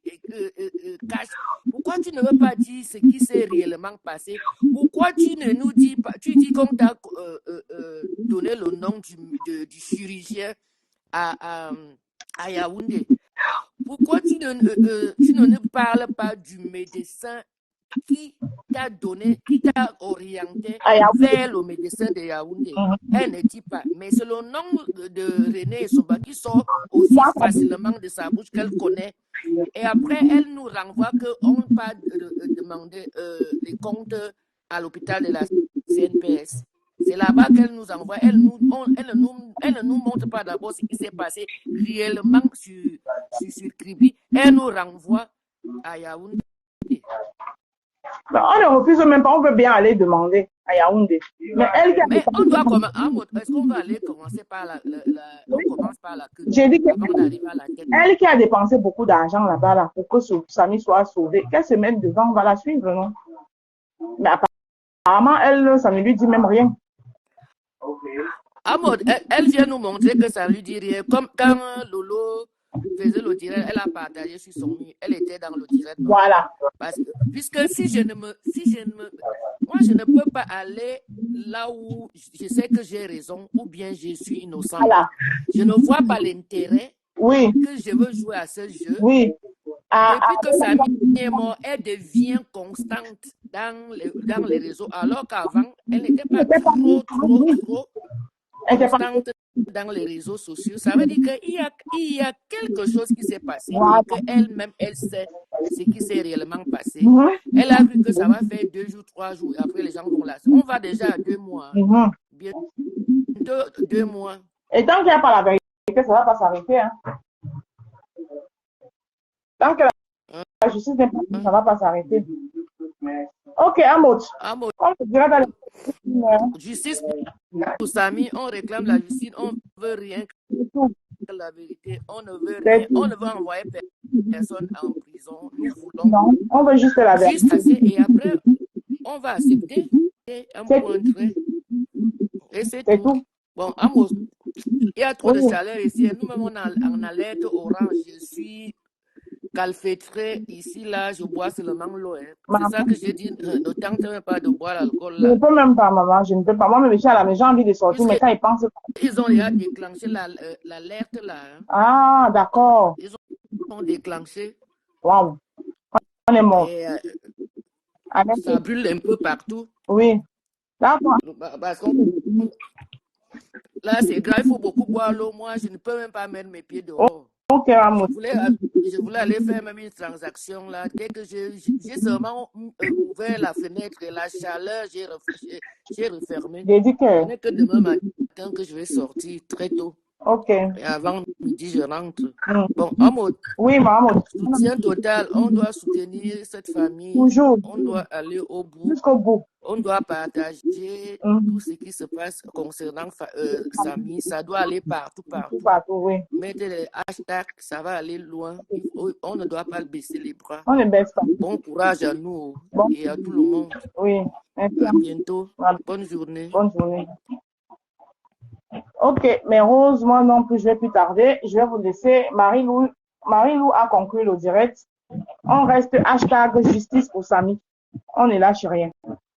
caches? Pourquoi tu ne veux pas dire ce qui s'est réellement passé? Pourquoi tu ne nous dis pas? Tu dis qu'on t'a donné le nom du chirurgien à Yaoundé. Pourquoi tu ne parles pas du médecin qui t'a donné, qui t'a orienté vers le médecin de Yaoundé. Elle ne dit pas. Mais c'est le nom de René Essoba qui sort aussi facilement de sa bouche qu'elle connaît. Et après, elle nous renvoie qu'on ne pas demander les comptes à l'hôpital de la CNPS. C'est là-bas qu'elle nous envoie. Elle ne nous montre pas d'abord ce qui s'est passé réellement sur Kribi. Elle nous renvoie à Yaoundé. On ne refuse même pas, on veut bien aller demander à Yaoundé. Mais on doit est-ce qu'on va aller commencer par on commence par la queue? J'ai dit elle qui a dépensé beaucoup d'argent là-bas là, pour que Samy soit sauvé, qu'elle se mette devant, on va la suivre, non? Mais apparemment, elle, ça ne lui dit même rien. Elle vient nous montrer que ça lui dit rien. Comme quand Lolo faisait le direct, elle a partagé sur son mur. Elle était dans le direct. Voilà. Puisque moi, je ne peux pas aller là où je sais que j'ai raison ou bien je suis innocente. Voilà. Je ne vois pas l'intérêt que je veux jouer à ce jeu. Oui. Depuis que Samy est mort, elle devient constante dans les réseaux, alors qu'avant, elle n'était pas trop constante dans les réseaux sociaux. Ça veut dire qu'il y a quelque chose qui s'est passé et qu'elle-même, elle sait ce qui s'est réellement passé. Elle a vu que ça va faire 2 jours, 3 jours, et après les gens vont là. On va déjà à 2 mois. Bientôt 2 mois. Et tant qu'il n'y a pas la vérité, ça ne va pas s'arrêter. Hein. Tant que la justice n'est pas, ça ne va pas s'arrêter. Ok, Amot. On dirait dans les... Justice pour Samy, on réclame la justice, on ne veut rien que la vérité, on ne veut rien, on ne veut envoyer personne en prison. Nous voulons. Non, on veut juste la vérité. Et après, on va accepter un point de trait. Et c'est tout. Bon, Amos, il y a trop de chaleur ici. Nous-mêmes, on est en alerte orange. Je suis calfeutré ici, là, je bois seulement l'eau. Hein. C'est ça que j'ai dit, ne tente même pas de boire l'alcool. Je ne peux même pas, maman, je ne peux pas. Moi, je suis à la maison, j'ai envie de sortir, mais quand ils pensent... Ils ont déjà déclenché l'alerte, là. Hein. Ah, d'accord. Ils ont déclenché. Waouh. On est mort. Et, ça brûle un peu partout. Oui. D'accord. Parce que là, c'est grave, il faut beaucoup boire l'eau. Moi, je ne peux même pas mettre mes pieds dehors. Ok, Amos. Je voulais aller faire même une transaction là. Dès que j'ai seulement ouvert la fenêtre et la chaleur, j'ai refermé. J'ai dit que... Ce n'est que demain matin que je vais sortir très tôt. Ok. Et avant midi, je rentre. Bon, Amos. Oui, maman. Soutien total. On doit soutenir cette famille. Toujours. On doit aller au bout. Jusqu'au bout. On doit partager tout ce qui se passe concernant Samy. Ça doit aller partout. Oui. Mettez les hashtags, ça va aller loin. On ne doit pas baisser les bras. On ne baisse pas. Bon courage à nous et à tout le monde. Oui. Merci. À bientôt. Voilà. Bonne journée. Bonne journée. Ok, mais Rose, moi non plus, je vais plus tarder. Je vais vous laisser. Marie-Lou a conclu le direct. On reste hashtag justice pour Samy. On ne lâche rien.